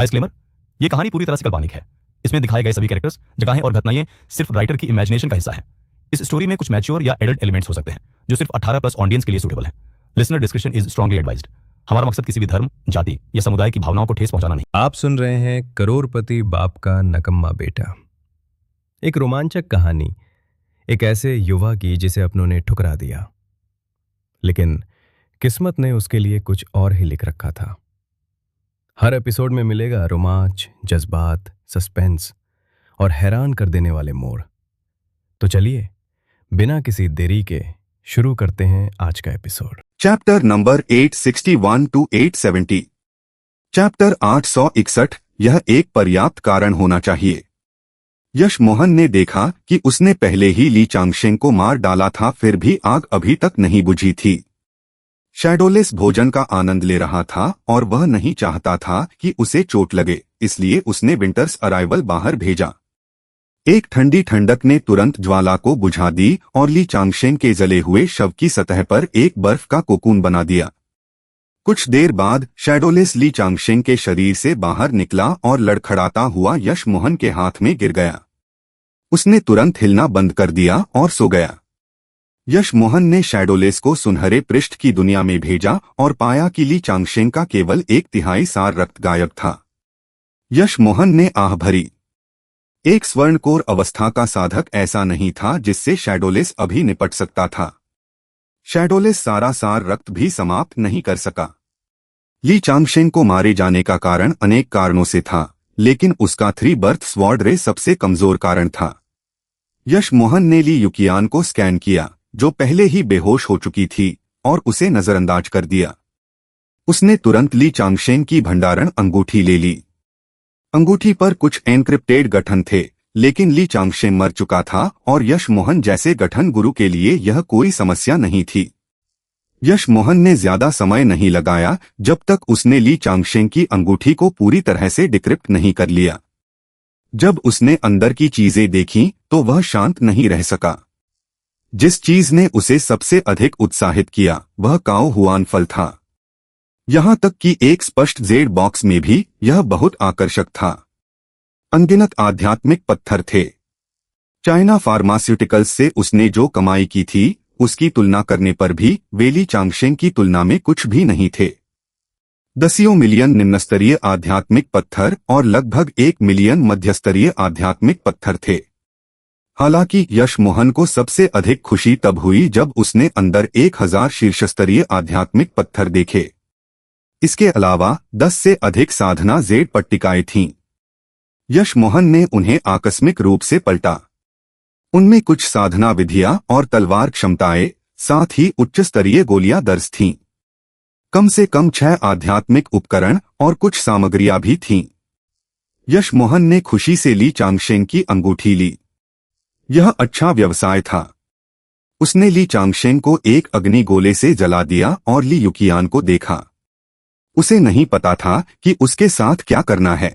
Disclaimer, ये कहानी पूरी तरह से काल्पनिक है। इसमें दिखाए गए सभी कैरेक्टर्स, जगहें और घटनाएं सिर्फ राइटर की इमेजिनेशन का हिस्सा है। इस स्टोरी में कुछ मैच्योर या एडल्ट एलिमेंट्स हो सकते हैं जो सिर्फ 18+ ऑडियंस के लिए सूटेबल है। Listener description is strongly advised. हमारा मकसद किसी भी धर्म, जाति या समुदाय की भावनाओं को ठेस पहुंचाना नहीं। आप सुन रहे हैं करोड़पति बाप का नकम्मा बेटा, एक रोमांचक कहानी एक ऐसे युवा की जिसे अपनों ने ठुकरा दिया, लेकिन किस्मत ने उसके लिए कुछ और ही लिख रखा था। हर एपिसोड में मिलेगा रोमांच, जज्बात, सस्पेंस और हैरान कर देने वाले मोड़। तो चलिए बिना किसी देरी के शुरू करते हैं आज का episode. Chapter number 861 to 870। Chapter 861। यह एक पर्याप्त कारण होना चाहिए। यश मोहन ने देखा कि उसने पहले ही ली चांगशेंग को मार डाला था, फिर भी आग अभी तक नहीं बुझी थी। शैडोलेस भोजन का आनंद ले रहा था और वह नहीं चाहता था कि उसे चोट लगे, इसलिए उसने विंटर्स अराइवल बाहर भेजा। एक ठंडी ठंडक ने तुरंत ज्वाला को बुझा दी और ली चांगशेंग के जले हुए शव की सतह पर एक बर्फ का कोकून बना दिया। कुछ देर बाद शैडोलेस ली चांगशेंग के शरीर से बाहर निकला और लड़खड़ाता हुआ यश मोहन के हाथ में गिर गया। उसने तुरंत हिलना बंद कर दिया और सो गया। यश मोहन ने शैडोलेस को सुनहरे पृष्ठ की दुनिया में भेजा और पाया कि ली चांगशेंग का केवल 1/3 सार रक्त गायब था। यश मोहन ने आह भरी। एक स्वर्णकोर अवस्था का साधक ऐसा नहीं था जिससे शैडोलेस अभी निपट सकता था। शैडोलेस सारा सार रक्त भी समाप्त नहीं कर सका। ली चांगशेंग को मारे जाने का कारण अनेक कारणों से था, लेकिन उसका 3 बर्थ स्वॉर्ड रे सबसे कमजोर कारण था। यश मोहन ने ली युकियान को स्कैन किया, जो पहले ही बेहोश हो चुकी थी, और उसे नजरअंदाज कर दिया। उसने तुरंत ली चांगशेंग की भंडारण अंगूठी ले ली। अंगूठी पर कुछ एन्क्रिप्टेड गठन थे, लेकिन ली चांगशेंग मर चुका था और यश मोहन जैसे गठन गुरु के लिए यह कोई समस्या नहीं थी। यश मोहन ने ज्यादा समय नहीं लगाया जब तक उसने ली चांगशेंग की अंगूठी को पूरी तरह से डिक्रिप्ट नहीं कर लिया। जब उसने अंदर की चीजें देखीं तो वह शांत नहीं रह सका। जिस चीज ने उसे सबसे अधिक उत्साहित किया वह काओ हुआन फल था। यहां तक कि एक स्पष्ट जेड बॉक्स में भी यह बहुत आकर्षक था। अनगिनत आध्यात्मिक पत्थर थे। चाइना फार्मास्यूटिकल्स से उसने जो कमाई की थी उसकी तुलना करने पर भी वे ली चांगशेंग की तुलना में कुछ भी नहीं थे। 10 मिलियन निम्नस्तरीय आध्यात्मिक पत्थर और लगभग 1 मिलियन मध्यस्तरीय आध्यात्मिक पत्थर थे। हालांकि यश मोहन को सबसे अधिक खुशी तब हुई जब उसने अंदर 1000 शीर्षस्तरीय आध्यात्मिक पत्थर देखे। इसके अलावा 10 से अधिक साधना जेड पट्टिकाएं थीं। यश मोहन ने उन्हें आकस्मिक रूप से पलटा। उनमें कुछ साधना विधियां और तलवार क्षमताएं, साथ ही उच्च स्तरीय गोलियां दर्ज थीं। कम से कम 6 आध्यात्मिक उपकरण और कुछ सामग्रियां भी थीं। यश मोहन ने खुशी से ली चांगशेंग की अंगूठी ली। यह अच्छा व्यवसाय था। उसने ली चांगशेंग को एक अग्नि गोले से जला दिया और ली युकियान को देखा। उसे नहीं पता था कि उसके साथ क्या करना है।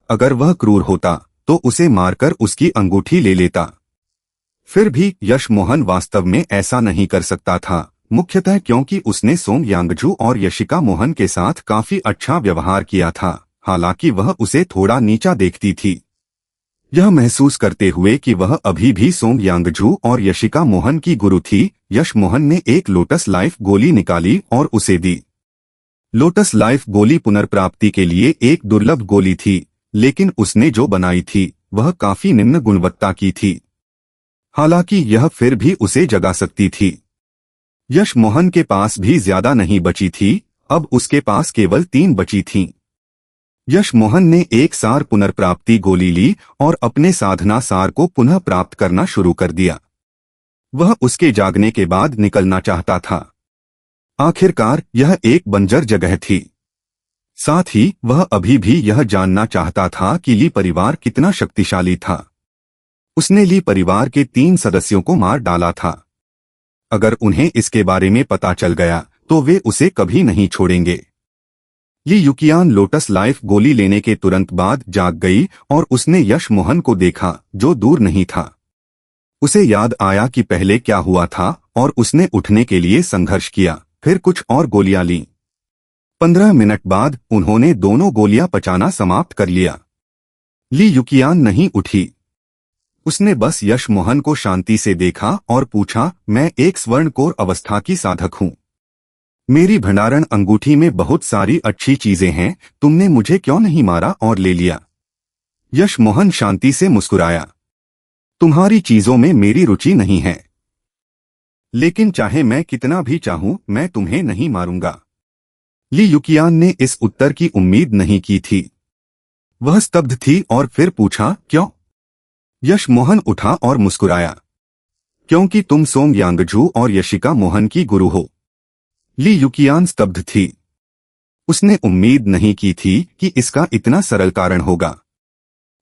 अगर वह क्रूर होता तो उसे मारकर उसकी अंगूठी ले लेता। फिर भी यश मोहन वास्तव में ऐसा नहीं कर सकता था, मुख्यतः क्योंकि उसने सोंग यांगजू और यशिका मोहन के साथ काफी अच्छा व्यवहार किया था। हालांकि वह उसे थोड़ा नीचा देखती थी। यह महसूस करते हुए कि वह अभी भी सोंग यांगजू और यशिका मोहन की गुरु थी, यश मोहन ने एक लोटस लाइफ गोली निकाली और उसे दी। लोटस लाइफ गोली पुनर्प्राप्ति के लिए एक दुर्लभ गोली थी, लेकिन उसने जो बनाई थी वह काफी निम्न गुणवत्ता की थी। हालांकि यह फिर भी उसे जगा सकती थी। यश मोहन के पास भी ज्यादा नहीं बची थी, अब उसके पास केवल 3 बची थीं। यश मोहन ने एक सार पुनर्प्राप्ति गोली ली और अपने साधना सार को पुनः प्राप्त करना शुरू कर दिया। वह उसके जागने के बाद निकलना चाहता था। आखिरकार यह एक बंजर जगह थी। साथ ही वह अभी भी यह जानना चाहता था कि ली परिवार कितना शक्तिशाली था। उसने ली परिवार के 3 सदस्यों को मार डाला था। अगर उन्हें इसके बारे में पता चल गया तो वे उसे कभी नहीं छोड़ेंगे। ली युकियान लोटस लाइफ गोली लेने के तुरंत बाद जाग गई और उसने यश मोहन को देखा जो दूर नहीं था। उसे याद आया कि पहले क्या हुआ था और उसने उठने के लिए संघर्ष किया, फिर कुछ और गोलियां लीं। 15 मिनट बाद उन्होंने दोनों गोलियां पचाना समाप्त कर लिया। ली युकियान नहीं उठी। उसने बस यश मोहन को शांति से देखा और पूछा, मैं एक स्वर्णकोर अवस्था की साधक हूं। मेरी भंडारण अंगूठी में बहुत सारी अच्छी चीजें हैं, तुमने मुझे क्यों नहीं मारा और ले लिया? यश मोहन शांति से मुस्कुराया। तुम्हारी चीजों में मेरी रुचि नहीं है, लेकिन चाहे मैं कितना भी चाहूं, मैं तुम्हें नहीं मारूंगा। ली युकियान ने इस उत्तर की उम्मीद नहीं की थी। वह स्तब्ध थी और फिर पूछा, क्यों? यश मोहन उठा और मुस्कुराया। क्योंकि तुम सोंग यांगजू और यशिका मोहन की गुरु हो। ली युकियान स्तब्ध थी। उसने उम्मीद नहीं की थी कि इसका इतना सरल कारण होगा।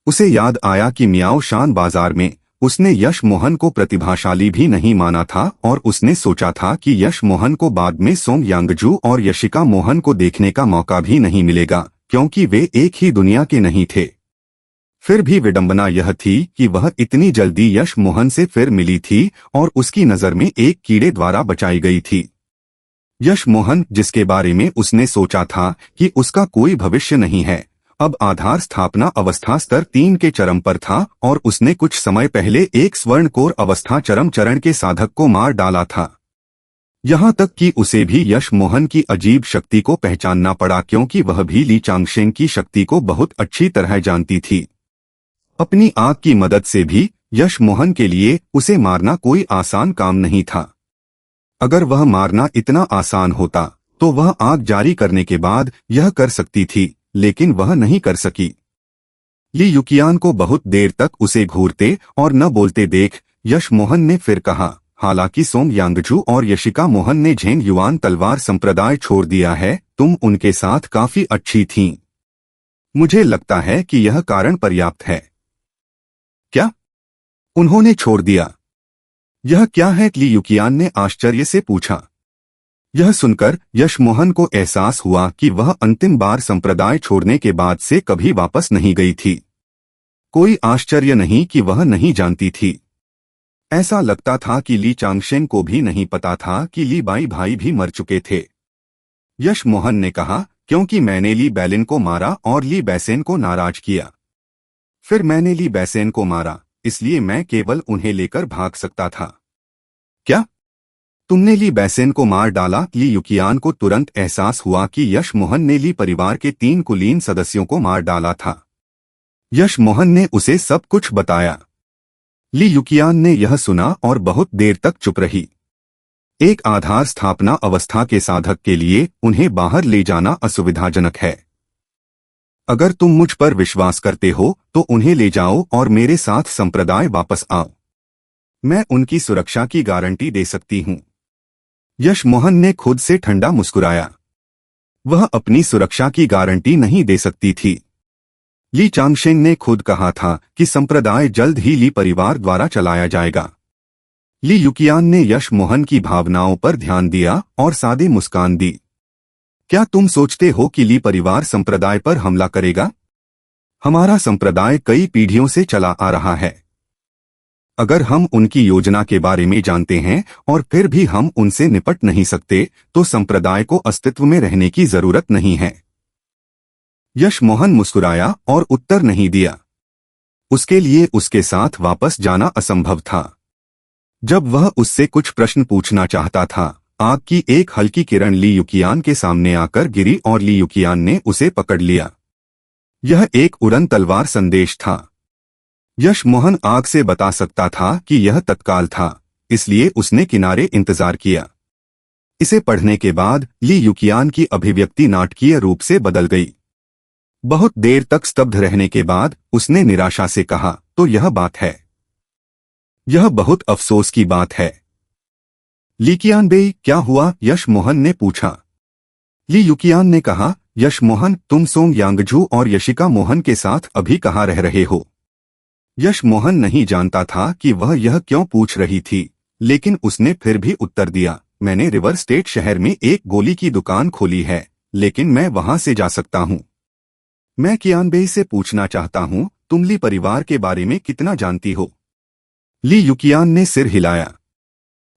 उसे याद आया कि मियाओ शान बाजार में उसने यश मोहन को प्रतिभाशाली भी नहीं माना था और उसने सोचा था कि यश मोहन को बाद में सोंग यांगजू और यशिका मोहन को देखने का मौका भी नहीं मिलेगा, क्योंकि वे एक ही दुनिया के नहीं थे। फिर भी विडंबना यह थी कि वह इतनी जल्दी यश मोहन से फिर मिली थी और उसकी नजर में एक कीड़े द्वारा बचाई गई थी। यश मोहन, जिसके बारे में उसने सोचा था कि उसका कोई भविष्य नहीं है, अब आधार स्थापना अवस्था स्तर 3 के चरम पर था और उसने कुछ समय पहले एक स्वर्णकोर अवस्था चरम चरण के साधक को मार डाला था। यहाँ तक कि उसे भी यश मोहन की अजीब शक्ति को पहचानना पड़ा, क्योंकि वह भी ली चांगशेन की शक्ति को बहुत अच्छी तरह जानती थी। अपनी आग की मदद से भी यश मोहन के लिए उसे मारना कोई आसान काम नहीं था। अगर वह मारना इतना आसान होता तो वह आग जारी करने के बाद यह कर सकती थी, लेकिन वह नहीं कर सकी। ली युकियान को बहुत देर तक उसे घूरते और न बोलते देख यश मोहन ने फिर कहा, हालांकि सोंग यांगजू और यशिका मोहन ने झेंग युआन तलवार संप्रदाय छोड़ दिया है, तुम उनके साथ काफी अच्छी थीं। मुझे लगता है कि यह कारण पर्याप्त है। क्या? उन्होंने छोड़ दिया? यह क्या है? ली युकियान ने आश्चर्य से पूछा। यह सुनकर यश मोहन को एहसास हुआ कि वह अंतिम बार संप्रदाय छोड़ने के बाद से कभी वापस नहीं गई थी। कोई आश्चर्य नहीं कि वह नहीं जानती थी। ऐसा लगता था कि ली चांगशेन को भी नहीं पता था कि ली बाई भाई भी मर चुके थे। यश मोहन ने कहा, क्योंकि मैंने ली बैलिन को मारा और ली बैसेन को नाराज किया। फिर मैंने ली बैसेन को मारा, इसलिए मैं केवल उन्हें लेकर भाग सकता था। क्या? तुमने ली बैसेन को मार डाला? ली युकियान को तुरंत एहसास हुआ कि यश मोहन ने ली परिवार के 3 कुलीन सदस्यों को मार डाला था। यश मोहन ने उसे सब कुछ बताया। ली युकियान ने यह सुना और बहुत देर तक चुप रही। एक आधार स्थापना अवस्था के साधक के लिए उन्हें बाहर ले जाना असुविधाजनक है। अगर तुम मुझ पर विश्वास करते हो तो उन्हें ले जाओ और मेरे साथ संप्रदाय वापस आओ। मैं उनकी सुरक्षा की गारंटी दे सकती हूं। यश मोहन ने खुद से ठंडा मुस्कुराया। वह अपनी सुरक्षा की गारंटी नहीं दे सकती थी। ली चांगशेन ने खुद कहा था कि संप्रदाय जल्द ही ली परिवार द्वारा चलाया जाएगा। ली युकियान ने यश मोहन की भावनाओं पर ध्यान दिया और सादी मुस्कान दी। क्या तुम सोचते हो कि ली परिवार संप्रदाय पर हमला करेगा? हमारा संप्रदाय कई पीढ़ियों से चला आ रहा है। अगर हम उनकी योजना के बारे में जानते हैं और फिर भी हम उनसे निपट नहीं सकते, तो संप्रदाय को अस्तित्व में रहने की जरूरत नहीं है। यश मोहन मुस्कुराया और उत्तर नहीं दिया। उसके लिए उसके साथ वापस जाना असंभव था। जब वह उससे कुछ प्रश्न पूछना चाहता था, आग की एक हल्की किरण ली युकियान के सामने आकर गिरी और ली युकियान ने उसे पकड़ लिया। यह एक उड़न तलवार संदेश था। यश मोहन आग से बता सकता था कि यह तत्काल था, इसलिए उसने किनारे इंतजार किया। इसे पढ़ने के बाद ली युकियान की अभिव्यक्ति नाटकीय रूप से बदल गई। बहुत देर तक स्तब्ध रहने के बाद उसने निराशा से कहा, तो यह बात है। यह बहुत अफसोस की बात है। ली कियान बेई, क्या हुआ? यश मोहन ने पूछा। ली युकियान ने कहा, यश मोहन, तुम सोंग यांगजू और यशिका मोहन के साथ अभी कहाँ रह रहे हो? यश मोहन नहीं जानता था कि वह यह क्यों पूछ रही थी, लेकिन उसने फिर भी उत्तर दिया, मैंने रिवर स्टेट शहर में एक गोली की दुकान खोली है, लेकिन मैं वहां से जा सकता हूं। मैं कियानबेई से पूछना चाहता हूं, तुम ली परिवार के बारे में कितना जानती हो? ली युकियान ने सिर हिलाया।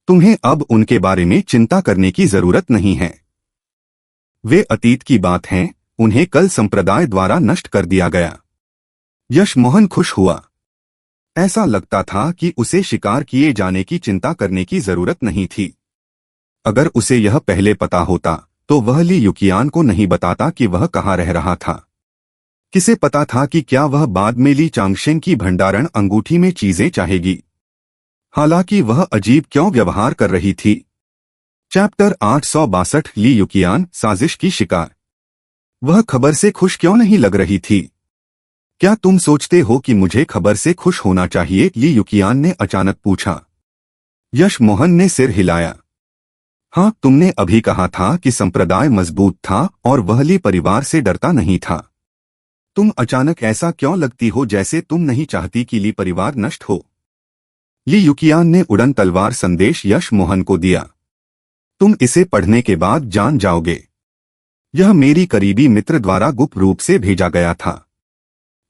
तुम्हें अब उनके बारे में चिंता करने की जरूरत नहीं है। वे अतीत की बात हैं, उन्हें कल संप्रदाय द्वारा नष्ट कर दिया गया। यश मोहन खुश हुआ। ऐसा लगता था कि उसे शिकार किए जाने की चिंता करने की जरूरत नहीं थी। अगर उसे यह पहले पता होता तो वह ली युकियान को नहीं बताता कि वह कहाँ रह रहा था। किसे पता था कि क्या वह बाद में ली चांगशेन की भंडारण अंगूठी में चीजें चाहेगी। हालांकि वह अजीब क्यों व्यवहार कर रही थी। चैप्टर 862 ली युकियान साजिश की शिकार। वह खबर से खुश क्यों नहीं लग रही थी। क्या तुम सोचते हो कि मुझे खबर से खुश होना चाहिए, ली युकियान ने अचानक पूछा। यश मोहन ने सिर हिलाया। हाँ, तुमने अभी कहा था कि संप्रदाय मजबूत था और वह ली परिवार से डरता नहीं था। तुम अचानक ऐसा क्यों लगती हो जैसे तुम नहीं चाहती कि ली परिवार नष्ट हो। ली युकियान ने उड़न तलवार संदेश यश मोहन को दिया। तुम इसे पढ़ने के बाद जान जाओगे। यह मेरी करीबी मित्र द्वारा गुप्त रूप से भेजा गया था।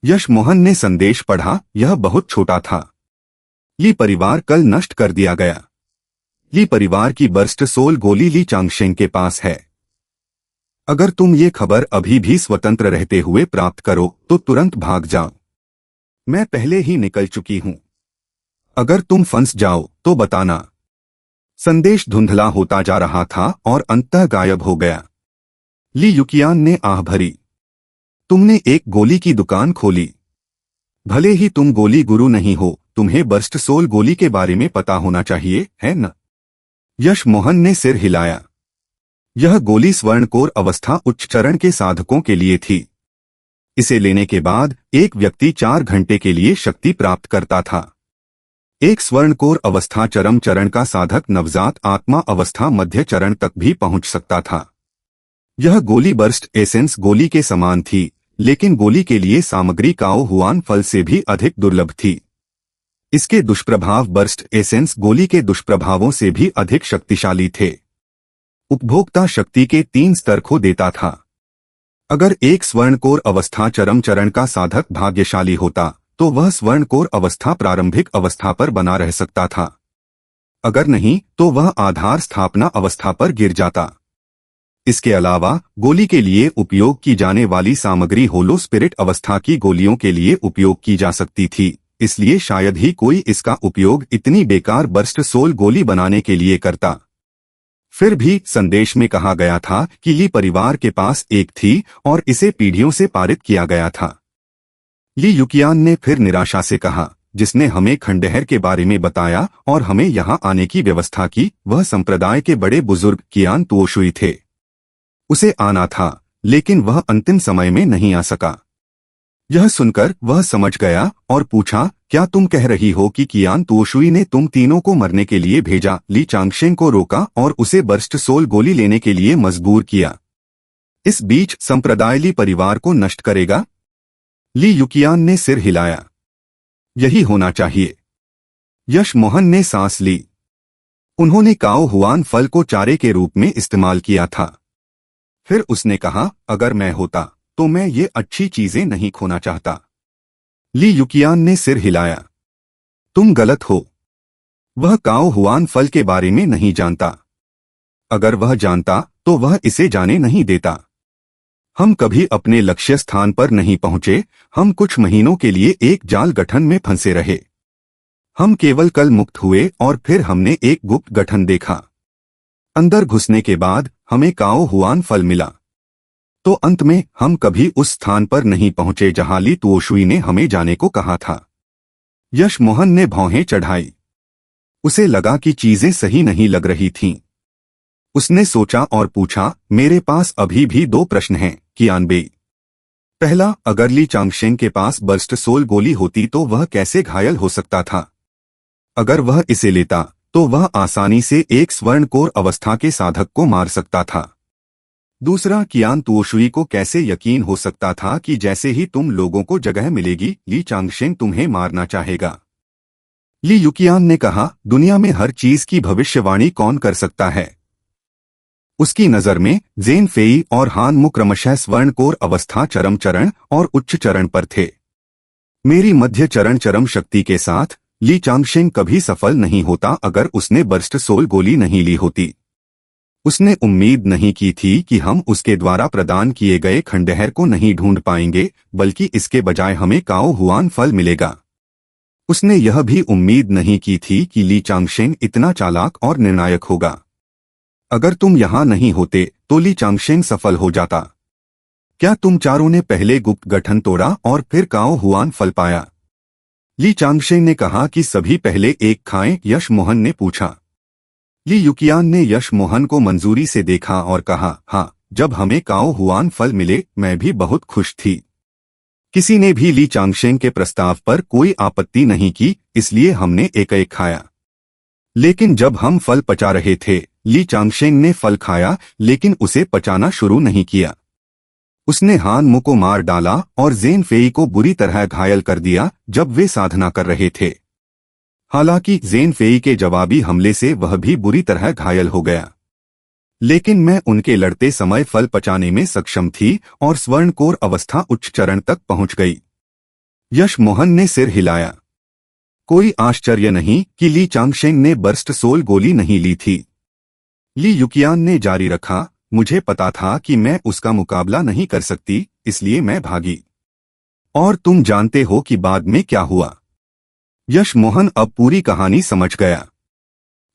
यश मोहन ने संदेश पढ़ा। यह बहुत छोटा था। ली परिवार कल नष्ट कर दिया गया। ली परिवार की बर्स्ट सोल गोली ली चांगशेन के पास है। अगर तुम ये खबर अभी भी स्वतंत्र रहते हुए प्राप्त करो तो तुरंत भाग जाओ। मैं पहले ही निकल चुकी हूं। अगर तुम फंस जाओ तो बताना। संदेश धुंधला होता जा रहा था और अंततः गायब हो गया। ली युकियान ने आह भरी। तुमने एक गोली की दुकान खोली। भले ही तुम गोली गुरु नहीं हो, तुम्हें बर्स्ट सोल गोली के बारे में पता होना चाहिए, है न? यश मोहन ने सिर हिलाया। यह गोली स्वर्णकोर अवस्था उच्च चरण के साधकों के लिए थी। इसे लेने के बाद एक व्यक्ति 4 घंटे के लिए शक्ति प्राप्त करता था। एक स्वर्णकोर अवस्था चरम चरण का साधक नवजात आत्मा अवस्था मध्य चरण तक भी पहुंच सकता था। यह गोली बर्स्ट एसेंस गोली के समान थी, लेकिन गोली के लिए सामग्री काओ हुआन फल से भी अधिक दुर्लभ थी। इसके दुष्प्रभाव बर्स्ट एसेंस गोली के दुष्प्रभावों से भी अधिक शक्तिशाली थे। उपभोक्ता शक्ति के 3 स्तर खो देता था। अगर एक स्वर्णकोर अवस्था चरम चरण का साधक भाग्यशाली होता तो वह स्वर्णकोर अवस्था प्रारंभिक अवस्था पर बना रह सकता था। अगर नहीं तो वह आधार स्थापना अवस्था पर गिर जाता। इसके अलावा गोली के लिए उपयोग की जाने वाली सामग्री होलो स्पिरिट अवस्था की गोलियों के लिए उपयोग की जा सकती थी, इसलिए शायद ही कोई इसका उपयोग इतनी बेकार बर्स्ट सोल गोली बनाने के लिए करता। फिर भी संदेश में कहा गया था कि ली परिवार के पास एक थी और इसे पीढ़ियों से पारित किया गया था। ली युकियान ने फिर निराशा से कहा, जिसने हमें खंडहर के बारे में बताया और हमें यहाँ आने की व्यवस्था की, वह संप्रदाय के बड़े बुजुर्ग कियान तुओशुई थे। उसे आना था, लेकिन वह अंतिम समय में नहीं आ सका। यह सुनकर वह समझ गया और पूछा, क्या तुम कह रही हो कि कियान तुओशुई ने तुम तीनों को मरने के लिए भेजा, ली चांगशेन को रोका और उसे बर्स्ट सोल गोली लेने के लिए मजबूर किया। इस बीच संप्रदाय ली परिवार को नष्ट करेगा? ली युकियान ने सिर हिलाया। यही होना चाहिए। यश मोहन ने सांस ली। उन्होंने काओ हुआन फल को चारे के रूप में इस्तेमाल किया था। फिर उसने कहा, अगर मैं होता तो मैं ये अच्छी चीजें नहीं खोना चाहता। ली युकियान ने सिर हिलाया। तुम गलत हो। वह काओ हुआन फल के बारे में नहीं जानता। अगर वह जानता तो वह इसे जाने नहीं देता। हम कभी अपने लक्ष्य स्थान पर नहीं पहुंचे। हम कुछ महीनों के लिए एक जाल गठन में फंसे रहे। हम केवल कल मुक्त हुए और फिर हमने एक गुप्त गठन देखा। अंदर घुसने के बाद हमें काओ हुआन फल मिला। तो अंत में हम कभी उस स्थान पर नहीं पहुंचे जहां ली तुओशुई ने हमें जाने को कहा था। यश मोहन ने भौहें चढ़ाई। उसे लगा कि चीजें सही नहीं लग रही थीं। उसने सोचा और पूछा, मेरे पास अभी भी 2 प्रश्न हैं, कियानबेई। पहला, अगर ली चांगशेन के पास बर्स्ट सोल गोली होती तो वह कैसे घायल हो सकता था? अगर वह इसे लेता तो वह आसानी से एक स्वर्णकोर अवस्था के साधक को मार सकता था। दूसरा, कियान तुओशुई को कैसे यकीन हो सकता था कि जैसे ही तुम लोगों को जगह मिलेगी ली चांगशेन तुम्हें मारना चाहेगा? ली युकियान ने कहा, दुनिया में हर चीज की भविष्यवाणी कौन कर सकता है? उसकी नजर में जेन फेई और हान मु क्रमशः स्वर्णकोर अवस्था चरम चरण और उच्च चरण पर थे। मेरी मध्य चरण चरम शक्ति के साथ ली चांगशेन कभी सफल नहीं होता अगर उसने बर्स्ट सोल गोली नहीं ली होती। उसने उम्मीद नहीं की थी कि हम उसके द्वारा प्रदान किए गए खंडहर को नहीं ढूंढ पाएंगे, बल्कि इसके बजाय हमें काओ हुआन फल मिलेगा। उसने यह भी उम्मीद नहीं की थी कि ली चांगशेन इतना चालाक और निर्णायक होगा। अगर तुम यहां नहीं होते तो ली चांगशेन सफल हो जाता। क्या तुम चारों ने पहले गुप्त गठन तोड़ा और फिर काओ हुआन फल पाया? ली चांगशेन ने कहा कि सभी पहले एक खाएं। यश मोहन ने पूछा। ली युकियान ने यश मोहन को मंजूरी से देखा और कहा, हाँ, जब हमें काओ हुआन फल मिले मैं भी बहुत खुश थी। किसी ने भी ली चांगशेन के प्रस्ताव पर कोई आपत्ति नहीं की, इसलिए हमने एक एक खाया। लेकिन जब हम फल पचा रहे थे, ली चांगशेन ने फल खाया लेकिन उसे पचाना शुरू नहीं किया। उसने हान मु को मार डाला और ज़ेन फेई को बुरी तरह घायल कर दिया जब वे साधना कर रहे थे। हालांकि ज़ेन फेई के जवाबी हमले से वह भी बुरी तरह घायल हो गया, लेकिन मैं उनके लड़ते समय फल पचाने में सक्षम थी और स्वर्णकोर अवस्था उच्च चरण तक पहुंच गई। यश मोहन ने सिर हिलाया। कोई आश्चर्य नहीं कि ली चांगशेन ने बर्स्ट सोल गोली नहीं ली थी। ली युकियान ने जारी रखा, मुझे पता था कि मैं उसका मुकाबला नहीं कर सकती, इसलिए मैं भागी। और तुम जानते हो कि बाद में क्या हुआ? यश मोहन अब पूरी कहानी समझ गया।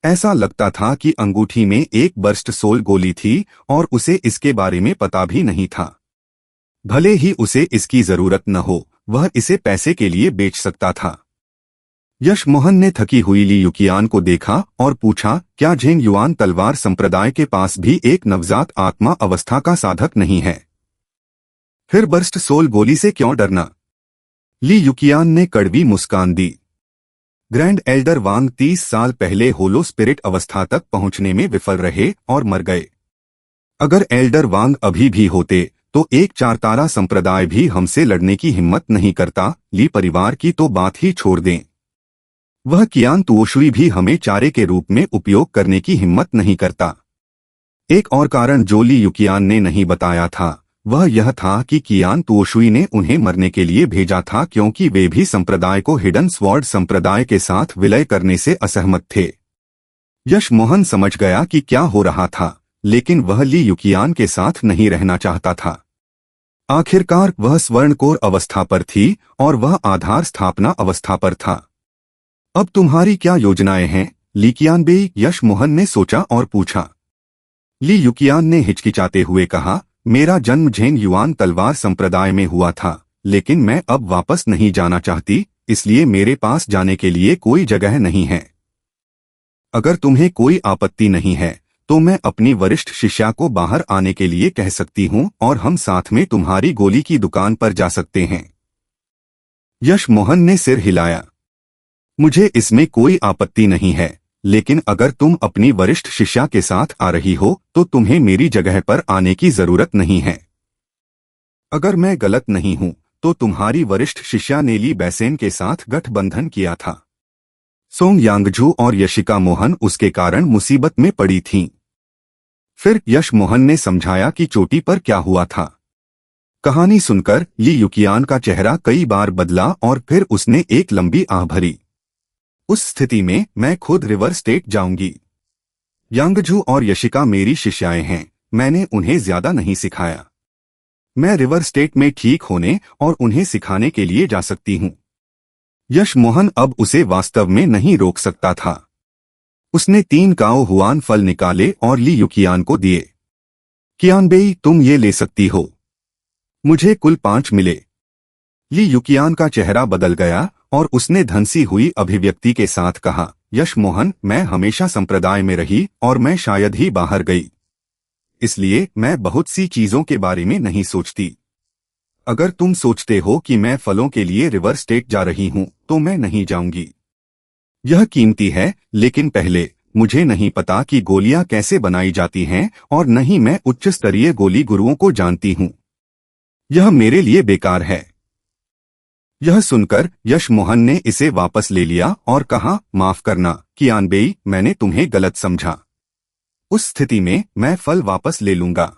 ऐसा लगता था कि अंगूठी में एक बर्स्ट सोल गोली थी और उसे इसके बारे में पता भी नहीं था। भले ही उसे इसकी जरूरत न हो, वह इसे पैसे के लिए बेच सकता था। यश मोहन ने थकी हुई ली युकियान को देखा और पूछा, क्या झेंग युआन तलवार संप्रदाय के पास भी एक नवजात आत्मा अवस्था का साधक नहीं है? फिर बर्स्ट सोल गोली से क्यों डरना? ली युकियान ने कड़वी मुस्कान दी। ग्रैंड एल्डर वांग 30 साल पहले होलो स्पिरिट अवस्था तक पहुंचने में विफल रहे और मर गए। अगर एल्डर वांग अभी भी होते तो एक चार तारा संप्रदाय भी हमसे लड़ने की हिम्मत नहीं करता। ली परिवार की तो बात ही छोड़ दें, वह कियान तुओशुई भी हमें चारे के रूप में उपयोग करने की हिम्मत नहीं करता। एक और कारण जो ली युकियान ने नहीं बताया था वह यह था कि कियान तुओशुई ने उन्हें मरने के लिए भेजा था, क्योंकि वे भी संप्रदाय को हिडन स्वॉर्ड संप्रदाय के साथ विलय करने से असहमत थे। यश मोहन समझ गया कि क्या हो रहा था, लेकिन वह ली युकियान के साथ नहीं रहना चाहता था। आखिरकार वह स्वर्णकोर अवस्था पर थी और वह आधार स्थापना अवस्था पर था। अब तुम्हारी क्या योजनाएं हैं, ली कियानबेई? यश मोहन ने सोचा और पूछा। ली युकियान ने हिचकिचाते हुए कहा, मेरा जन्म झेंग युआन तलवार संप्रदाय में हुआ था, लेकिन मैं अब वापस नहीं जाना चाहती, इसलिए मेरे पास जाने के लिए कोई जगह नहीं है। अगर तुम्हें कोई आपत्ति नहीं है तो मैं अपनी वरिष्ठ शिष्या को बाहर आने के लिए कह सकती हूँ और हम साथ में तुम्हारी गोली की दुकान पर जा सकते हैं। यश मोहन ने सिर हिलाया। मुझे इसमें कोई आपत्ति नहीं है, लेकिन अगर तुम अपनी वरिष्ठ शिष्या के साथ आ रही हो तो तुम्हें मेरी जगह पर आने की जरूरत नहीं है। अगर मैं गलत नहीं हूं तो तुम्हारी वरिष्ठ शिष्या ने ली बैसेन के साथ गठबंधन किया था। सोंग यांगजू और यशिका मोहन उसके कारण मुसीबत में पड़ी थीं। फिर यश मोहन ने समझाया कि चोटी पर क्या हुआ था। कहानी सुनकर ली युकियान का चेहरा कई बार बदला और फिर उसने एक लंबी आह भरी। उस स्थिति में मैं खुद रिवर स्टेट जाऊंगी। यांगजू और यशिका मेरी शिष्याएं हैं, मैंने उन्हें ज्यादा नहीं सिखाया। मैं रिवर स्टेट में ठीक होने और उन्हें सिखाने के लिए जा सकती हूं। यश मोहन अब उसे वास्तव में नहीं रोक सकता था। उसने 3 काओ हुआन फल निकाले और ली युकियान को दिए। कियानबेई, तुम ये ले सकती हो। मुझे कुल 5 मिले। ली युकियान का चेहरा बदल गया और उसने धंसी हुई अभिव्यक्ति के साथ कहा, यश मोहन, मैं हमेशा संप्रदाय में रही और मैं शायद ही बाहर गई, इसलिए मैं बहुत सी चीजों के बारे में नहीं सोचती। अगर तुम सोचते हो कि मैं फलों के लिए रिवर स्टेट जा रही हूं तो मैं नहीं जाऊंगी। यह कीमती है, लेकिन पहले मुझे नहीं पता कि गोलियां कैसे बनाई जाती हैं और न ही मैं उच्च स्तरीय गोली गुरुओं को जानती हूं। यह मेरे लिए बेकार है। यह सुनकर यश मोहन ने इसे वापस ले लिया और कहा, माफ करना कियानबेई, मैंने तुम्हें गलत समझा। उस स्थिति में मैं फल वापस ले लूंगा।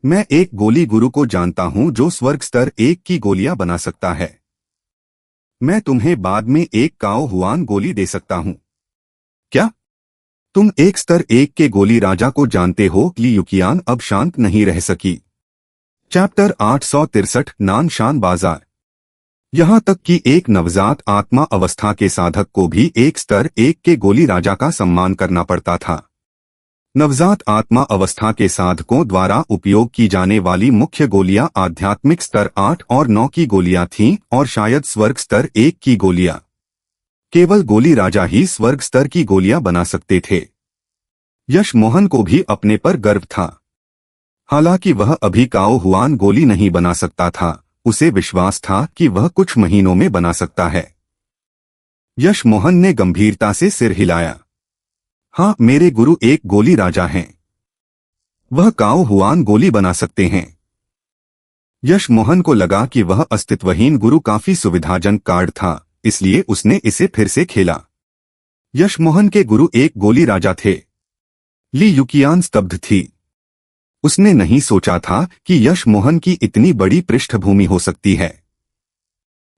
मैं एक गोली गुरु को जानता हूं जो स्वर्ग स्तर 1 की गोलियां बना सकता है। मैं तुम्हें बाद में एक काओ हुआन गोली दे सकता हूं। क्या तुम एक स्तर 1 के गोली राजा को जानते हो। ली युकियान अब शांत नहीं रह सकी। चैप्टर 863 नानशान बाजार। यहाँ तक कि एक नवजात आत्मा अवस्था के साधक को भी एक स्तर 1 के गोली राजा का सम्मान करना पड़ता था। नवजात आत्मा अवस्था के साधकों द्वारा उपयोग की जाने वाली मुख्य गोलियां आध्यात्मिक स्तर 8 और 9 की गोलियां थीं और शायद स्वर्ग स्तर 1 की गोलियां। केवल गोली राजा ही स्वर्ग स्तर की गोलियां बना सकते थे। यश मोहन को भी अपने पर गर्व था। हालांकि वह अभी काओ हुआन गोली नहीं बना सकता था, उसे विश्वास था कि वह कुछ महीनों में बना सकता है। यश मोहन ने गंभीरता से सिर हिलाया। हाँ, मेरे गुरु एक गोली राजा हैं। वह काओ हुआन गोली बना सकते हैं। यश मोहन को लगा कि वह अस्तित्वहीन गुरु काफी सुविधाजनक कार्ड था, इसलिए उसने इसे फिर से खेला। यश मोहन के गुरु एक गोली राजा थे। ली युकियान स्तब्ध थी। उसने नहीं सोचा था कि यश मोहन की इतनी बड़ी पृष्ठभूमि हो सकती है।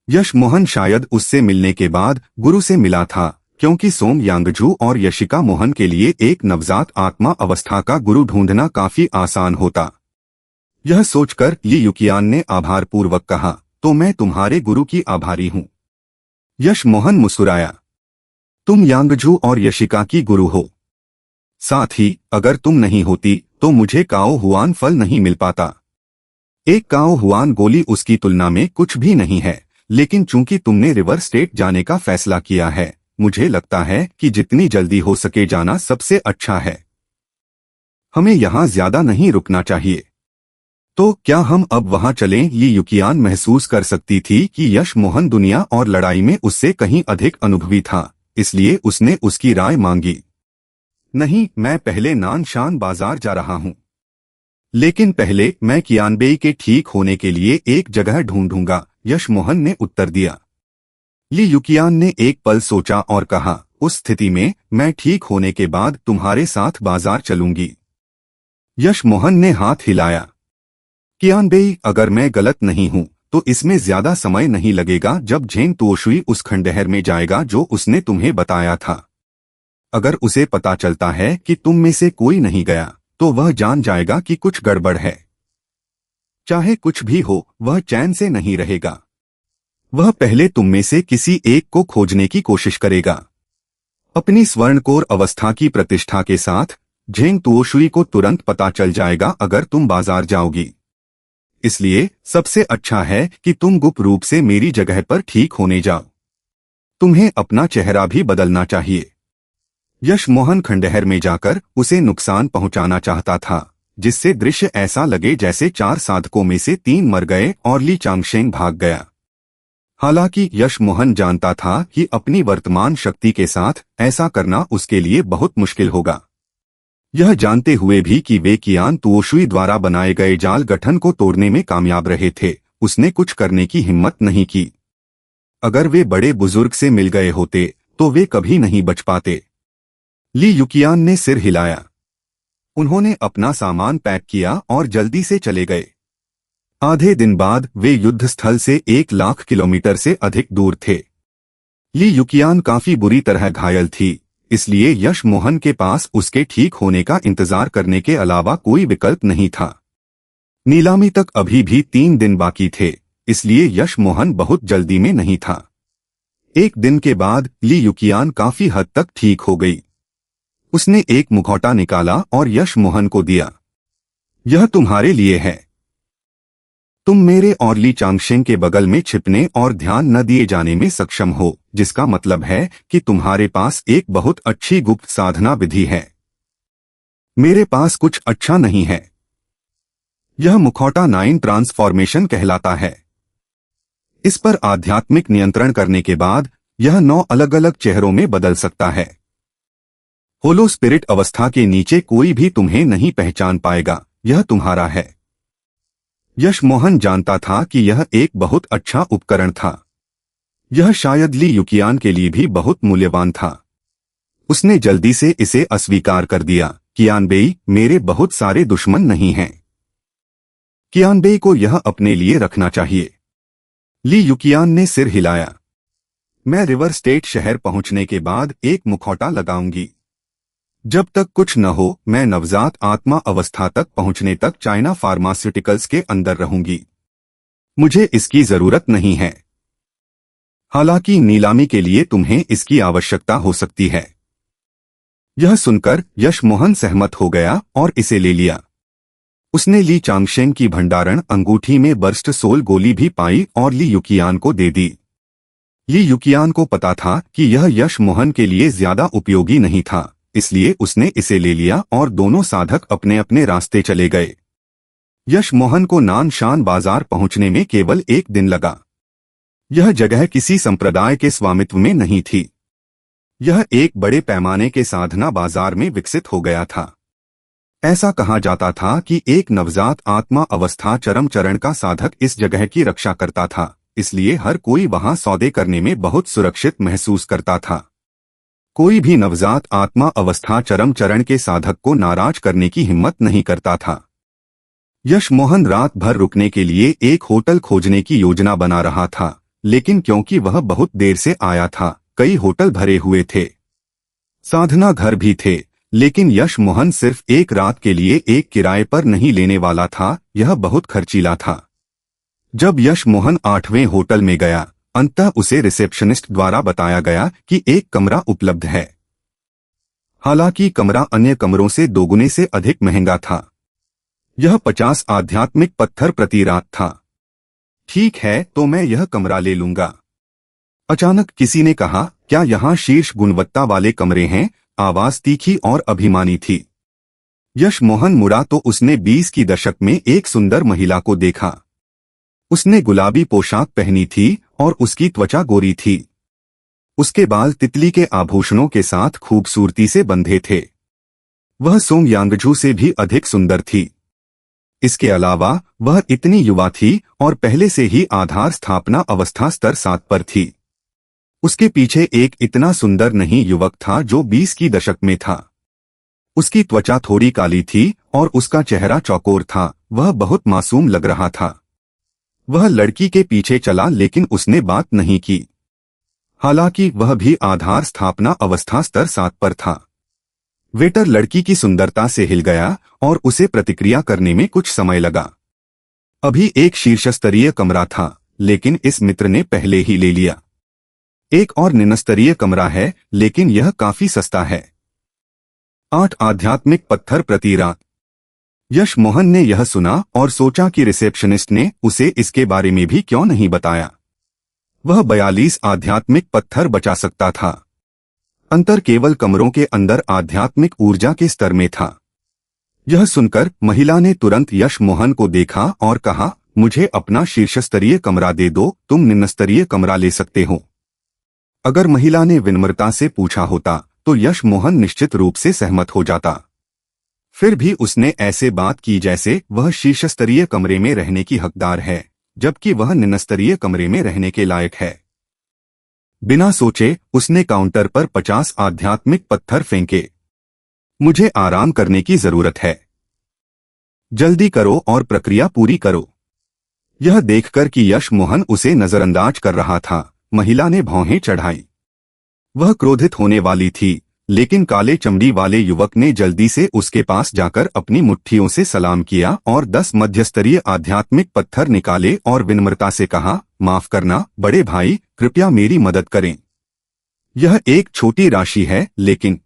यश मोहन शायद उससे मिलने के बाद गुरु से मिला था, क्योंकि सोम यांगजू और यशिका मोहन के लिए एक नवजात आत्मा अवस्था का गुरु ढूंढना काफी आसान होता। यह सोचकर ली युकियान ने आभारपूर्वक कहा, तो मैं तुम्हारे गुरु की आभारी हूं। यश मोहन मुस्कुराया। तुम यांगजू और यशिका की गुरु हो। साथ ही अगर तुम नहीं होती तो मुझे काओ हुआन फल नहीं मिल पाता। एक काओ हुआन गोली उसकी तुलना में कुछ भी नहीं है, लेकिन चूंकि तुमने रिवर स्टेट जाने का फैसला किया है, मुझे लगता है कि जितनी जल्दी हो सके जाना सबसे अच्छा है। हमें यहाँ ज्यादा नहीं रुकना चाहिए। तो क्या हम अब वहां चलें? ली युकियान महसूस कर सकती थी कि यश मोहन दुनिया और लड़ाई में उससे कहीं अधिक अनुभवी था, इसलिए उसने उसकी राय मांगी। नहीं, मैं पहले नानशान बाजार जा रहा हूं, लेकिन पहले मैं कियानबेई के ठीक होने के लिए एक जगह ढूंढूंगा, यश मोहन ने उत्तर दिया। ली युकियान ने एक पल सोचा और कहा, उस स्थिति में मैं ठीक होने के बाद तुम्हारे साथ बाजार चलूंगी। यश मोहन ने हाथ हिलाया। कियानबेई, अगर मैं गलत नहीं हूं तो इसमें ज्यादा समय नहीं लगेगा जब झेंग तुओशुई उस खंडहर में जाएगा जो उसने तुम्हें बताया था। अगर उसे पता चलता है कि तुम में से कोई नहीं गया तो वह जान जाएगा कि कुछ गड़बड़ है। चाहे कुछ भी हो, वह चैन से नहीं रहेगा। वह पहले तुम में से किसी एक को खोजने की कोशिश करेगा। अपनी स्वर्णकोर अवस्था की प्रतिष्ठा के साथ झेंग तुओशुई को तुरंत पता चल जाएगा अगर तुम बाजार जाओगी। इसलिए सबसे अच्छा है कि तुम गुप्त रूप से मेरी जगह पर ठीक होने जाओ। तुम्हें अपना चेहरा भी बदलना चाहिए। यश मोहन खंडहर में जाकर उसे नुकसान पहुंचाना चाहता था, जिससे दृश्य ऐसा लगे जैसे 4 साधकों में से 3 मर गए और ली चांगशेंग भाग गया। हालांकि यश मोहन जानता था कि अपनी वर्तमान शक्ति के साथ ऐसा करना उसके लिए बहुत मुश्किल होगा। यह जानते हुए भी कि वे कियान तुओशुई द्वारा बनाए गए जाल गठन को तोड़ने में कामयाब रहे थे, उसने कुछ करने की हिम्मत नहीं की। अगर वे बड़े बुजुर्ग से मिल गए होते तो वे कभी नहीं बच पाते। ली युकियान ने सिर हिलाया। उन्होंने अपना सामान पैक किया और जल्दी से चले गए। आधे दिन बाद वे युद्ध स्थल से 1 लाख किलोमीटर से अधिक दूर थे। ली युकियान काफी बुरी तरह घायल थी, इसलिए यश मोहन के पास उसके ठीक होने का इंतजार करने के अलावा कोई विकल्प नहीं था। नीलामी तक अभी भी 3 दिन बाकी थे, इसलिए यश मोहन बहुत जल्दी में नहीं था। 1 दिन के बाद ली युकियान काफी हद तक ठीक हो गई। उसने एक मुखौटा निकाला और यश मोहन को दिया। यह तुम्हारे लिए है। तुम मेरे और ली चांगशेंग के बगल में छिपने और ध्यान न दिए जाने में सक्षम हो, जिसका मतलब है कि तुम्हारे पास एक बहुत अच्छी गुप्त साधना विधि है। मेरे पास कुछ अच्छा नहीं है। यह मुखौटा 9 ट्रांसफॉर्मेशन कहलाता है। इस पर आध्यात्मिक नियंत्रण करने के बाद यह 9 अलग अलग चेहरों में बदल सकता है। होलो स्पिरिट अवस्था के नीचे कोई भी तुम्हें नहीं पहचान पाएगा, यह तुम्हारा है। यश मोहन जानता था कि यह एक बहुत अच्छा उपकरण था। यह शायद ली युकियान के लिए भी बहुत मूल्यवान था। उसने जल्दी से इसे अस्वीकार कर दिया। कियानबेई, मेरे बहुत सारे दुश्मन नहीं हैं। कियानबेई को यह अपने लिए रखना चाहिए। ली युकियान ने सिर हिलाया। मैं रिवर स्टेट शहर पहुंचने के बाद एक मुखौटा लगाऊंगी। जब तक कुछ न हो मैं नवजात आत्मा अवस्था तक पहुंचने तक चाइना फार्मास्यूटिकल्स के अंदर रहूंगी। मुझे इसकी जरूरत नहीं है। हालांकि नीलामी के लिए तुम्हें इसकी आवश्यकता हो सकती है। यह सुनकर यश मोहन सहमत हो गया और इसे ले लिया। उसने ली चांगशेंग की भंडारण अंगूठी में बर्स्ट सोल गोली भी पाई और ली युकियान को दे दी। ली युकियान को पता था कि यह यश मोहन के लिए ज्यादा उपयोगी नहीं था, इसलिए उसने इसे ले लिया और दोनों साधक अपने अपने रास्ते चले गए। यश मोहन को नानशान बाजार पहुंचने में केवल 1 दिन लगा। यह जगह किसी संप्रदाय के स्वामित्व में नहीं थी। यह एक बड़े पैमाने के साधना बाजार में विकसित हो गया था। ऐसा कहा जाता था कि एक नवजात आत्मा अवस्था चरम चरण का साधक इस जगह की रक्षा करता था, इसलिए हर कोई वहां सौदे करने में बहुत सुरक्षित महसूस करता था। कोई भी नवजात आत्मा अवस्था चरम चरण के साधक को नाराज करने की हिम्मत नहीं करता था। यश मोहन रात भर रुकने के लिए एक होटल खोजने की योजना बना रहा था, लेकिन क्योंकि वह बहुत देर से आया था, कई होटल भरे हुए थे। साधना घर भी थे, लेकिन यश मोहन सिर्फ एक रात के लिए एक किराए पर नहीं लेने वाला था। यह बहुत खर्चीला था। जब यश मोहन 8वें होटल में गया, अंततः उसे रिसेप्शनिस्ट द्वारा बताया गया कि एक कमरा उपलब्ध है। हालांकि कमरा अन्य कमरों से दोगुने से अधिक महंगा था। यह 50 आध्यात्मिक पत्थर प्रति रात था। ठीक है, तो मैं यह कमरा ले लूंगा। अचानक किसी ने कहा, क्या यहाँ शीर्ष गुणवत्ता वाले कमरे हैं? आवाज तीखी और अभिमानी थी। यश मोहन मुड़ा तो उसने 20 की दशक में एक सुंदर महिला को देखा। उसने गुलाबी पोशाक पहनी थी और उसकी त्वचा गोरी थी। उसके बाल तितली के आभूषणों के साथ खूबसूरती से बंधे थे। वह सोंग यांगजू से भी अधिक सुंदर थी। इसके अलावा वह इतनी युवा थी और पहले से ही आधार स्थापना अवस्था स्तर 7 पर थी। उसके पीछे एक इतना सुंदर नहीं युवक था जो 20 की दशक में था। उसकी त्वचा थोड़ी काली थी और उसका चेहरा चौकोर था। वह बहुत मासूम लग रहा था। वह लड़की के पीछे चला, लेकिन उसने बात नहीं की। हालांकि वह भी आधार स्थापना अवस्था स्तर 7 पर था। वेटर लड़की की सुंदरता से हिल गया और उसे प्रतिक्रिया करने में कुछ समय लगा। अभी एक शीर्षस्तरीय कमरा था, लेकिन इस मित्र ने पहले ही ले लिया। एक और निम्नस्तरीय कमरा है, लेकिन यह काफी सस्ता है। 8 आध्यात्मिक पत्थर प्रति रात। यश मोहन ने यह सुना और सोचा कि रिसेप्शनिस्ट ने उसे इसके बारे में भी क्यों नहीं बताया। वह 42 आध्यात्मिक पत्थर बचा सकता था। अंतर केवल कमरों के अंदर आध्यात्मिक ऊर्जा के स्तर में था। यह सुनकर महिला ने तुरंत यश मोहन को देखा और कहा, मुझे अपना शीर्षस्तरीय कमरा दे दो, तुम निम्नस्तरीय कमरा ले सकते हो। अगर महिला ने विनम्रता से पूछा होता तो यश मोहन निश्चित रूप से सहमत हो जाता। फिर भी उसने ऐसे बात की जैसे वह शीर्षस्तरीय कमरे में रहने की हकदार है, जबकि वह निम्नस्तरीय कमरे में रहने के लायक है। बिना सोचे उसने काउंटर पर 50 आध्यात्मिक पत्थर फेंके। मुझे आराम करने की जरूरत है। जल्दी करो और प्रक्रिया पूरी करो। यह देखकर कि यश मोहन उसे नजरअंदाज कर रहा था, महिला ने भौहें चढ़ाई। वह क्रोधित होने वाली थी, लेकिन काले चमड़ी वाले युवक ने जल्दी से उसके पास जाकर अपनी मुट्ठियों से सलाम किया और 10 मध्यस्तरीय आध्यात्मिक पत्थर निकाले और विनम्रता से कहा, माफ करना बड़े भाई, कृपया मेरी मदद करें। यह एक छोटी राशि है, लेकिन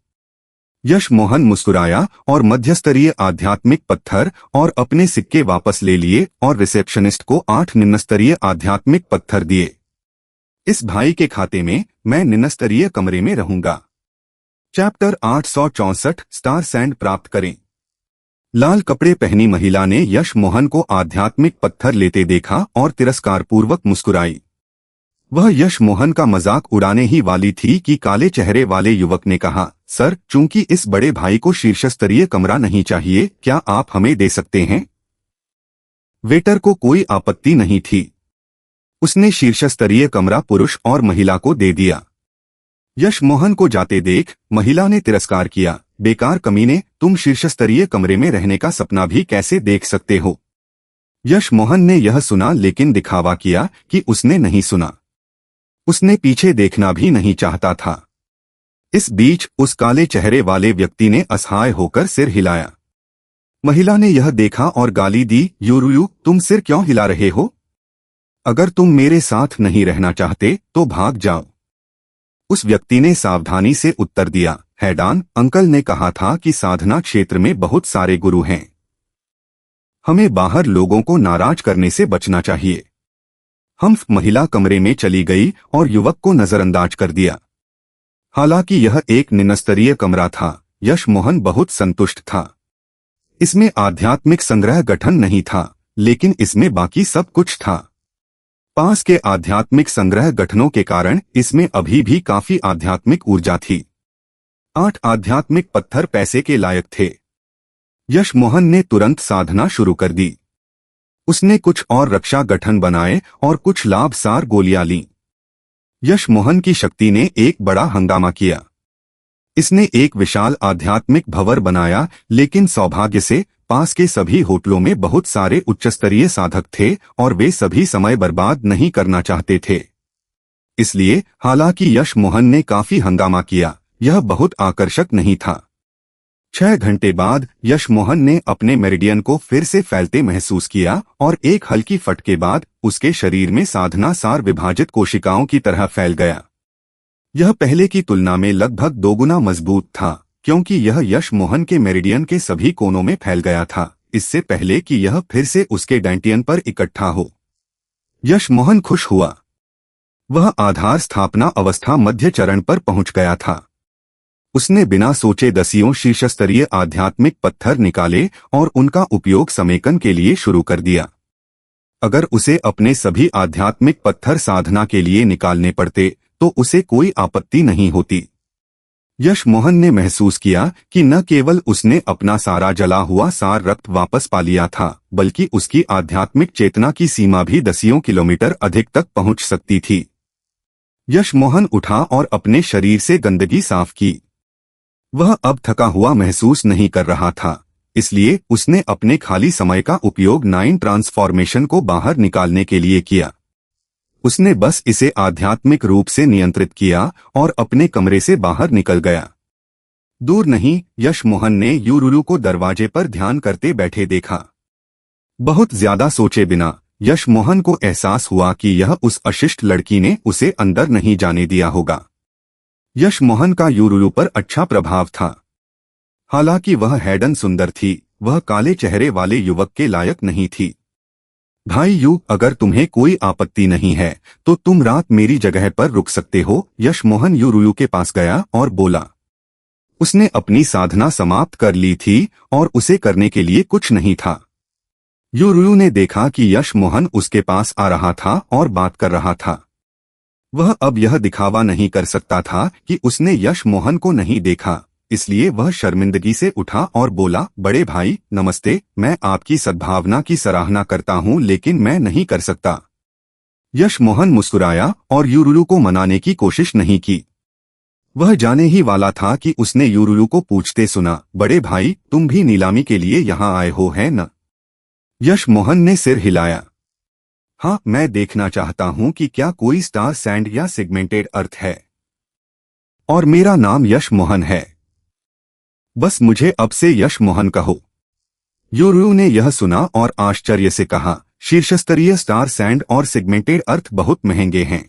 यश मोहन मुस्कुराया और मध्यस्तरीय आध्यात्मिक पत्थर और अपने सिक्के वापस ले लिए और रिसेप्शनिस्ट को 8 निम्नस्तरीय आध्यात्मिक पत्थर दिए। इस भाई के खाते में मैं निम्नस्तरीय कमरे में रहूंगा। चैप्टर 864 स्टार सैंड प्राप्त करें। लाल कपड़े पहनी महिला ने यश मोहन को आध्यात्मिक पत्थर लेते देखा और तिरस्कारपूर्वक मुस्कुराई। वह यश मोहन का मजाक उड़ाने ही वाली थी कि काले चेहरे वाले युवक ने कहा, सर, चूंकि इस बड़े भाई को शीर्षस्तरीय कमरा नहीं चाहिए, क्या आप हमें दे सकते हैं? वेटर को कोई आपत्ति नहीं थी। उसने शीर्षस्तरीय कमरा पुरुष और महिला को दे दिया। यश मोहन को जाते देख महिला ने तिरस्कार किया, बेकार कमीने, तुम शीर्षस्तरीय कमरे में रहने का सपना भी कैसे देख सकते हो? यश मोहन ने यह सुना, लेकिन दिखावा किया कि उसने नहीं सुना। उसने पीछे देखना भी नहीं चाहता था। इस बीच उस काले चेहरे वाले व्यक्ति ने असहाय होकर सिर हिलाया। महिला ने यह देखा और गाली दी, यूरुयू, तुम सिर क्यों हिला रहे हो? अगर तुम मेरे साथ नहीं रहना चाहते तो भाग जाओ। उस व्यक्ति ने सावधानी से उत्तर दिया, हैडान, अंकल ने कहा था कि साधना क्षेत्र में बहुत सारे गुरु हैं। हमें बाहर लोगों को नाराज करने से बचना चाहिए। महिला कमरे में चली गई और युवक को नजरअंदाज कर दिया। हालांकि यह एक निम्नस्तरीय कमरा था, यश मोहन बहुत संतुष्ट था। इसमें आध्यात्मिक संग्रह गठन नहीं था, लेकिन इसमें बाकी सब कुछ था। पास के आध्यात्मिक संग्रह गठनों के कारण इसमें अभी भी काफी आध्यात्मिक ऊर्जा थी। 8 आध्यात्मिक पत्थर पैसे के लायक थे। यश मोहन ने तुरंत साधना शुरू कर दी। उसने कुछ और रक्षा गठन बनाए और कुछ लाभसार गोलियां लीं। यश मोहन की शक्ति ने एक बड़ा हंगामा किया। इसने एक विशाल आध्यात्मिक भंवर बनाया, लेकिन सौभाग्य से पास के सभी होटलों में बहुत सारे उच्चस्तरीय साधक थे और वे सभी समय बर्बाद नहीं करना चाहते थे। इसलिए हालांकि यश मोहन ने काफी हंगामा किया, यह बहुत आकर्षक नहीं था। 6 घंटे बाद यश मोहन ने अपने मेरिडियन को फिर से फैलते महसूस किया और एक हल्की फट के बाद उसके शरीर में साधना सार विभाजित कोशिकाओं की तरह फैल गया। यह पहले की तुलना में लगभग 2 गुना मजबूत था, क्योंकि यह यश मोहन के मेरिडियन के सभी कोनों में फैल गया था, इससे पहले कि यह फिर से उसके डैंटियन पर इकट्ठा हो। यश मोहन खुश हुआ। वह आधार स्थापना अवस्था मध्य चरण पर पहुंच गया था। उसने बिना सोचे 10 शीर्षस्तरीय आध्यात्मिक पत्थर निकाले और उनका उपयोग समेकन के लिए शुरू कर दिया। अगर उसे अपने सभी आध्यात्मिक पत्थर साधना के लिए निकालने पड़ते तो उसे कोई आपत्ति नहीं होती। यश मोहन ने महसूस किया कि न केवल उसने अपना सारा जला हुआ सार रक्त वापस पा लिया था, बल्कि उसकी आध्यात्मिक चेतना की सीमा भी 10 किलोमीटर अधिक तक पहुंच सकती थी। यश मोहन उठा और अपने शरीर से गंदगी साफ की। वह अब थका हुआ महसूस नहीं कर रहा था, इसलिए उसने अपने खाली समय का उपयोग 9 ट्रांसफॉर्मेशन को बाहर निकालने के लिए किया। उसने बस इसे आध्यात्मिक रूप से नियंत्रित किया और अपने कमरे से बाहर निकल गया। दूर नहीं, यश मोहन ने यूरुलू को दरवाजे पर ध्यान करते बैठे देखा। बहुत ज्यादा सोचे बिना यश मोहन को एहसास हुआ कि यह उस अशिष्ट लड़की ने उसे अंदर नहीं जाने दिया होगा। यश मोहन का यूरुलू पर अच्छा प्रभाव था। हालांकि वह हैडन सुंदर थी, वह काले चेहरे वाले युवक के लायक नहीं थी। भाई यू, अगर तुम्हें कोई आपत्ति नहीं है तो तुम रात मेरी जगह पर रुक सकते हो। यश मोहन यूरुलू के पास गया और बोला। उसने अपनी साधना समाप्त कर ली थी और उसे करने के लिए कुछ नहीं था। यूरुलू ने देखा कि यश मोहन उसके पास आ रहा था और बात कर रहा था। वह अब यह दिखावा नहीं कर सकता था कि उसने यश मोहन को नहीं देखा, इसलिए वह शर्मिंदगी से उठा और बोला, बड़े भाई नमस्ते, मैं आपकी सद्भावना की सराहना करता हूं, लेकिन मैं नहीं कर सकता। यश मोहन मुस्कुराया और यूरुलू को मनाने की कोशिश नहीं की। वह जाने ही वाला था कि उसने यूरुलू को पूछते सुना, बड़े भाई तुम भी नीलामी के लिए यहाँ आए हो है न? यश मोहन ने सिर हिलाया। हाँ, मैं देखना चाहता हूं कि क्या कोई स्टार सैंड या सेगमेंटेड अर्थ है, और मेरा नाम यश मोहन है। बस मुझे अब से यश मोहन कहो। यूरुलू ने यह सुना और आश्चर्य से कहा, शीर्षस्तरीय स्टार सैंड और सेगमेंटेड अर्थ बहुत महंगे हैं।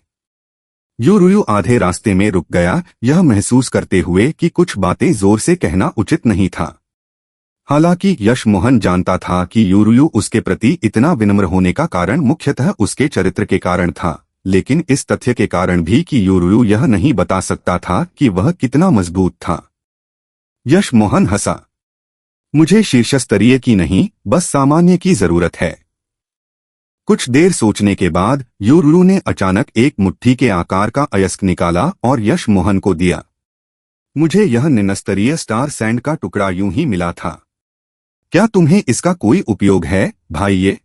यूरुलू आधे रास्ते में रुक गया, यह महसूस करते हुए कि कुछ बातें जोर से कहना उचित नहीं था। हालांकि यश मोहन जानता था कि यूरुलू उसके प्रति इतना विनम्र होने का कारण मुख्यतः उसके चरित्र के कारण था, लेकिन इस तथ्य के कारण भी कि यूरुलू यह नहीं बता सकता था कि वह कितना मजबूत था। यश मोहन हंसा। मुझे शीर्षस्तरीय की नहीं, बस सामान्य की जरूरत है। कुछ देर सोचने के बाद यूरुलू ने अचानक एक मुट्ठी के आकार का अयस्क निकाला और यश मोहन को दिया। मुझे यह निम्नस्तरीय स्टार सैंड का टुकड़ा यूं ही मिला था। क्या तुम्हें इसका कोई उपयोग है भाई? ये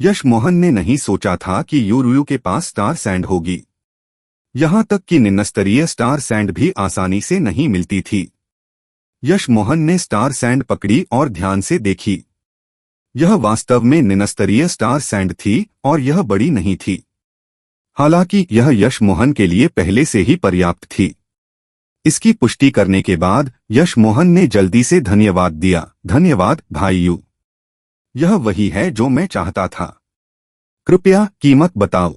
यश मोहन ने नहीं सोचा था कि यूरुलू के पास स्टार सैंड होगी। यहां तक कि निम्नस्तरीय स्टार सैंड भी आसानी से नहीं मिलती थी। यश मोहन ने स्टार सैंड पकड़ी और ध्यान से देखी। यह वास्तव में निम्नस्तरीय स्टार सैंड थी और यह बड़ी नहीं थी। हालांकि यह यश मोहन के लिए पहले से ही पर्याप्त थी। इसकी पुष्टि करने के बाद यश मोहन ने जल्दी से धन्यवाद दिया। धन्यवाद भाई यू, यह वही है जो मैं चाहता था। कृपया कीमत बताओ।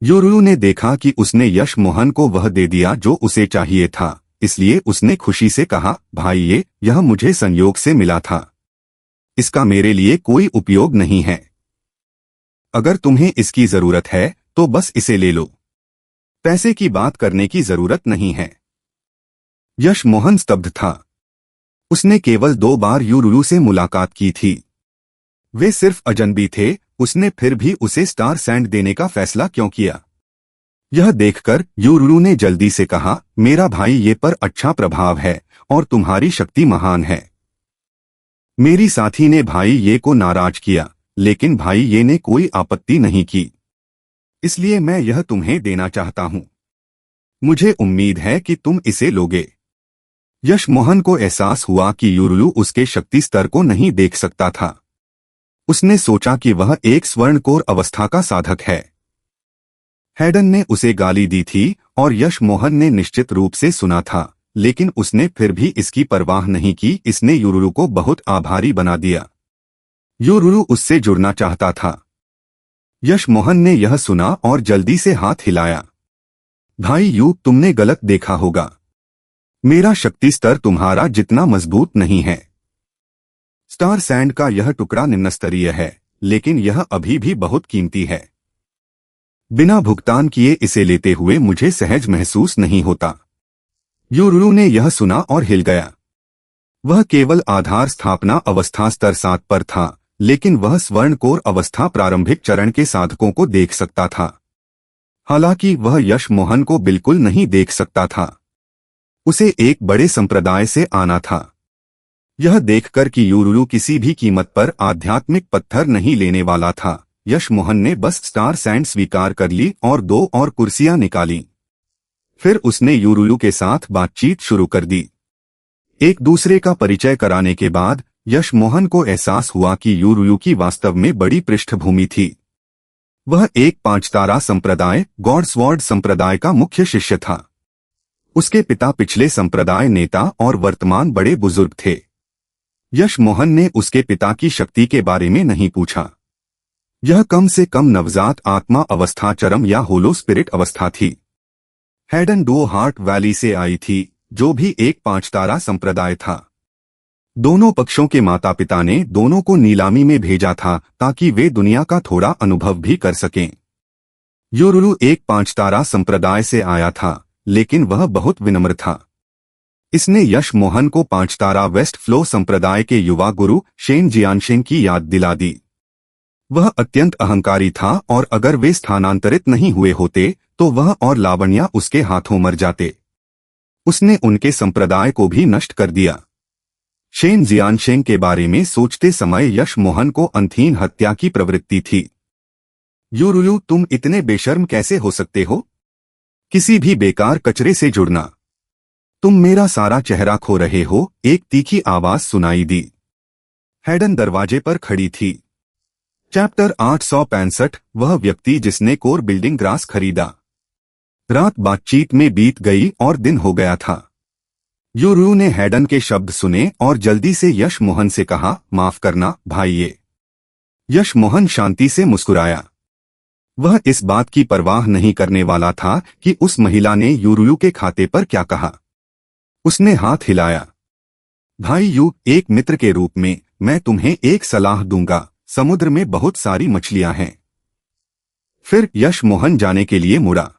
यूरू ने देखा कि उसने यश मोहन को वह दे दिया जो उसे चाहिए था, इसलिए उसने खुशी से कहा, भाई यह मुझे संयोग से मिला था। इसका मेरे लिए कोई उपयोग नहीं है। अगर तुम्हें इसकी जरूरत है तो बस इसे ले लो। पैसे की बात करने की जरूरत नहीं है। यश मोहन स्तब्ध था। उसने केवल 2 बार यूरू से मुलाकात की थी। वे सिर्फ अजनबी थे, उसने फिर भी उसे स्टार सैंड देने का फैसला क्यों किया? यह देखकर यूरू ने जल्दी से कहा, मेरा भाई ये पर अच्छा प्रभाव है और तुम्हारी शक्ति महान है। मेरी साथी ने भाई ये को नाराज किया, लेकिन भाई ये ने कोई आपत्ति नहीं की, इसलिए मैं यह तुम्हें देना चाहता हूं। मुझे उम्मीद है कि तुम इसे लोगे। यश मोहन को एहसास हुआ कि यूरू उसके शक्ति स्तर को नहीं देख सकता था। उसने सोचा कि वह एक स्वर्णकोर अवस्था का साधक है। हैडन ने उसे गाली दी थी और यश मोहन ने निश्चित रूप से सुना था, लेकिन उसने फिर भी इसकी परवाह नहीं की। इसने यूरू को बहुत आभारी बना दिया। यूरू उससे जुड़ना चाहता था। यश मोहन ने यह सुना और जल्दी से हाथ हिलाया। भाई यू, तुमने गलत देखा होगा। मेरा शक्ति स्तर तुम्हारा जितना मजबूत नहीं है। स्टार सैंड का यह टुकड़ा निम्न स्तरीय है, लेकिन यह अभी भी बहुत कीमती है। बिना भुगतान किए इसे लेते हुए मुझे सहज महसूस नहीं होता। यूरू ने यह सुना और हिल गया। वह केवल आधार स्थापना अवस्था स्तर 7 पर था, लेकिन वह स्वर्णकोर अवस्था प्रारंभिक चरण के साधकों को देख सकता था। हालांकि वह यश मोहन को बिल्कुल नहीं देख सकता था। उसे एक बड़े संप्रदाय से आना था। यह देखकर कि यूरू किसी भी कीमत पर आध्यात्मिक पत्थर नहीं लेने वाला था, यश मोहन ने बस स्टार सैंड स्वीकार कर ली और 2 और कुर्सियां निकाली। फिर उसने यूरू के साथ बातचीत शुरू कर दी। एक दूसरे का परिचय कराने के बाद यश मोहन को एहसास हुआ कि यूरू की वास्तव में बड़ी पृष्ठभूमि थी। वह एक 5 तारा संप्रदाय गॉड्सवॉर्ड संप्रदाय का मुख्य शिष्य था। उसके पिता पिछले संप्रदाय नेता और वर्तमान बड़े बुजुर्ग थे। यश मोहन ने उसके पिता की शक्ति के बारे में नहीं पूछा। यह कम से कम नवजात आत्मा अवस्था चरम या होलो स्पिरिट अवस्था थी। हैडन 2 हार्ट वैली से आई थी, जो भी एक 5 तारा संप्रदाय था। दोनों पक्षों के माता पिता ने दोनों को नीलामी में भेजा था ताकि वे दुनिया का थोड़ा अनुभव भी कर सकें। यूरू एक 5 तारा संप्रदाय से आया था, लेकिन वह बहुत विनम्र था। इसने यश मोहन को 5 तारा वेस्ट फ्लो संप्रदाय के युवा गुरु शेन जियानशेन की याद दिला दी। वह अत्यंत अहंकारी था और अगर वे स्थानांतरित नहीं हुए होते तो वह और लावण्या उसके हाथों मर जाते। उसने उनके संप्रदाय को भी नष्ट कर दिया। शेन जियानशेन के बारे में सोचते समय यश मोहन को अंतहीन हत्या की प्रवृत्ति थी। यूरू, तुम इतने बेशर्म कैसे हो सकते हो? किसी भी बेकार कचरे से जुड़ना। तुम मेरा सारा चेहरा खो रहे हो, एक तीखी आवाज सुनाई दी। हैडन दरवाजे पर खड़ी थी। चैप्टर 865, वह व्यक्ति जिसने कोर बिल्डिंग ग्रास खरीदा। रात बातचीत में बीत गई और दिन हो गया था। यूरू ने हैडन के शब्द सुने और जल्दी से यश मोहन से कहा, माफ करना भाई। यश मोहन शांति से मुस्कुराया। वह इस बात की परवाह नहीं करने वाला था कि उस महिला ने यूरू के खाते पर क्या कहा। उसने हाथ हिलाया। भाई यू, एक मित्र के रूप में मैं तुम्हें एक सलाह दूंगा। समुद्र में बहुत सारी मछलियां हैं। फिर यश मोहन जाने के लिए मुड़ा।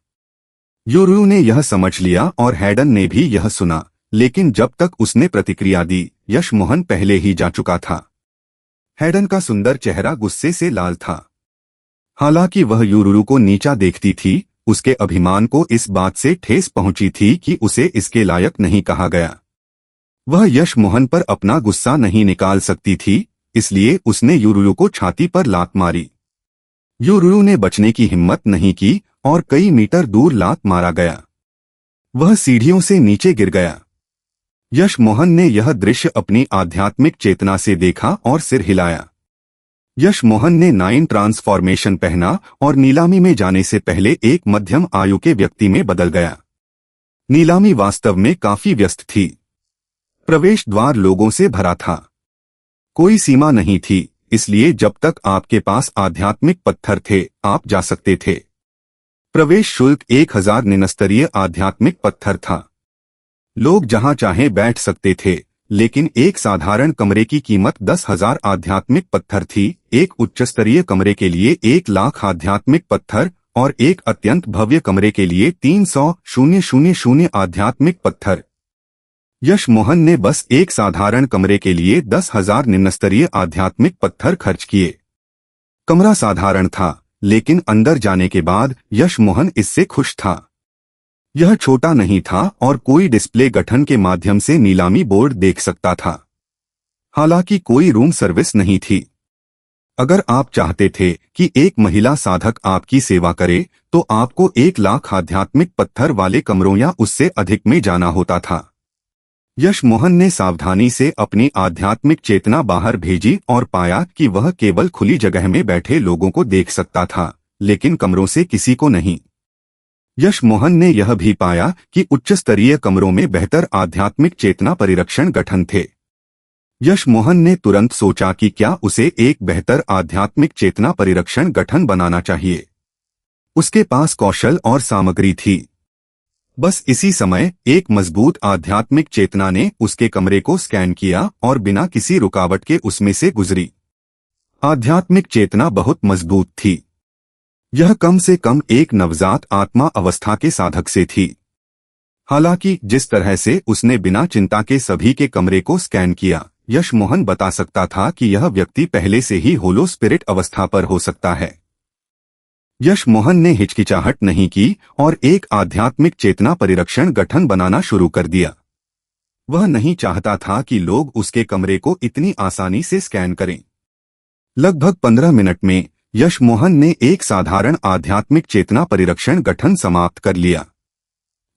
यूरू ने यह समझ लिया और हैडन ने भी यह सुना, लेकिन जब तक उसने प्रतिक्रिया दी, यश मोहन पहले ही जा चुका था। हैडन का सुंदर चेहरा गुस्से से लाल था। हालांकि वह यूरू को नीचा देखती थी, उसके अभिमान को इस बात से ठेस पहुंची थी कि उसे इसके लायक नहीं कहा गया। वह यश मोहन पर अपना गुस्सा नहीं निकाल सकती थी, इसलिए उसने यूरू को छाती पर लात मारी। यूरू ने बचने की हिम्मत नहीं की और कई मीटर दूर लात मारा गया। वह सीढ़ियों से नीचे गिर गया। यश मोहन ने यह दृश्य अपनी आध्यात्मिक चेतना से देखा और सिर हिलाया। यश मोहन ने 9 ट्रांसफॉर्मेशन पहना और नीलामी में जाने से पहले एक मध्यम आयु के व्यक्ति में बदल गया। नीलामी वास्तव में काफी व्यस्त थी। प्रवेश द्वार लोगों से भरा था। कोई सीमा नहीं थी, इसलिए जब तक आपके पास आध्यात्मिक पत्थर थे आप जा सकते थे। प्रवेश शुल्क 1000 निम्नस्तरीय आध्यात्मिक पत्थर था। लोग जहां चाहे बैठ सकते थे, लेकिन एक साधारण कमरे की कीमत 10,000 आध्यात्मिक पत्थर थी। एक उच्चस्तरीय कमरे के लिए 1,00,000 आध्यात्मिक पत्थर और एक अत्यंत भव्य कमरे के लिए 300,000 आध्यात्मिक पत्थर। यश मोहन ने बस एक साधारण कमरे के लिए 10,000 निम्नस्तरीय आध्यात्मिक पत्थर खर्च किए। कमरा साधारण था, लेकिन अंदर जाने के बाद यश मोहन इससे खुश था। यह छोटा नहीं था और कोई डिस्प्ले गठन के माध्यम से नीलामी बोर्ड देख सकता था। हालांकि कोई रूम सर्विस नहीं थी। अगर आप चाहते थे कि एक महिला साधक आपकी सेवा करे, तो आपको 1,00,000 आध्यात्मिक पत्थर वाले कमरों या उससे अधिक में जाना होता था। यश मोहन ने सावधानी से अपनी आध्यात्मिक चेतना बाहर भेजी और पाया कि वह केवल खुली जगह में बैठे लोगों को देख सकता था, लेकिन कमरों से किसी को नहीं। यश मोहन ने यह भी पाया कि उच्च स्तरीय कमरों में बेहतर आध्यात्मिक चेतना परिरक्षण गठन थे। यश मोहन ने तुरंत सोचा कि क्या उसे एक बेहतर आध्यात्मिक चेतना परिरक्षण गठन बनाना चाहिए। उसके पास कौशल और सामग्री थी। बस इसी समय एक मजबूत आध्यात्मिक चेतना ने उसके कमरे को स्कैन किया और बिना किसी रुकावट के उसमें से गुजरी। आध्यात्मिक चेतना बहुत मजबूत थी। यह कम से कम एक नवजात आत्मा अवस्था के साधक से थी। हालांकि जिस तरह से उसने बिना चिंता के सभी के कमरे को स्कैन किया, यश मोहन बता सकता था कि यह व्यक्ति पहले से ही होलो स्पिरिट अवस्था पर हो सकता है। यश मोहन ने हिचकिचाहट नहीं की और एक आध्यात्मिक चेतना परिरक्षण गठन बनाना शुरू कर दिया। वह नहीं चाहता था कि लोग उसके कमरे को इतनी आसानी से स्कैन करें। लगभग 15 मिनट में यश मोहन ने एक साधारण आध्यात्मिक चेतना परिरक्षण गठन समाप्त कर लिया।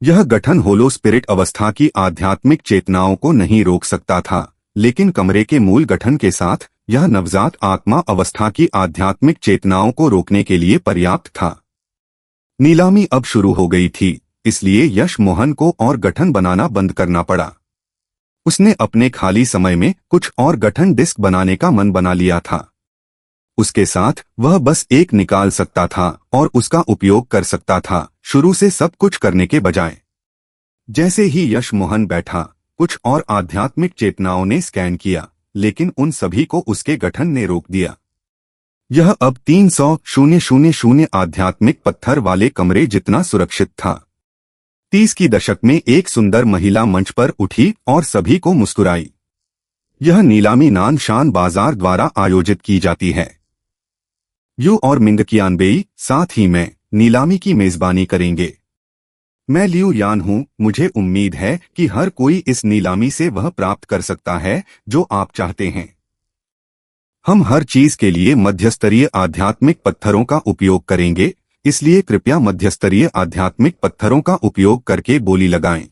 यह गठन होलो स्पिरिट अवस्था की आध्यात्मिक चेतनाओं को नहीं रोक सकता था, लेकिन कमरे के मूल गठन के साथ यह नवजात आत्मा अवस्था की आध्यात्मिक चेतनाओं को रोकने के लिए पर्याप्त था। नीलामी अब शुरू हो गई थी, इसलिए यश मोहन को और गठन बनाना बंद करना पड़ा। उसने अपने खाली समय में कुछ और गठन डिस्क बनाने का मन बना लिया था। उसके साथ वह बस एक निकाल सकता था और उसका उपयोग कर सकता था, शुरू से सब कुछ करने के बजाय। जैसे ही यश मोहन बैठा, कुछ और आध्यात्मिक चेतनाओं ने स्कैन किया, लेकिन उन सभी को उसके गठन ने रोक दिया। यह अब 300,000 आध्यात्मिक पत्थर वाले कमरे जितना सुरक्षित था। 30 की दशक में एक सुंदर महिला मंच पर उठी और सभी को मुस्कुराई। यह नीलामी नानशान बाजार द्वारा आयोजित की जाती है। यू और मिंग कियानबेई साथ ही में नीलामी की मेजबानी करेंगे। मैं लियू यान हूं। मुझे उम्मीद है कि हर कोई इस नीलामी से वह प्राप्त कर सकता है जो आप चाहते हैं। हम हर चीज के लिए मध्यस्तरीय आध्यात्मिक पत्थरों का उपयोग करेंगे, इसलिए कृपया मध्यस्तरीय आध्यात्मिक पत्थरों का उपयोग करके बोली लगाएं।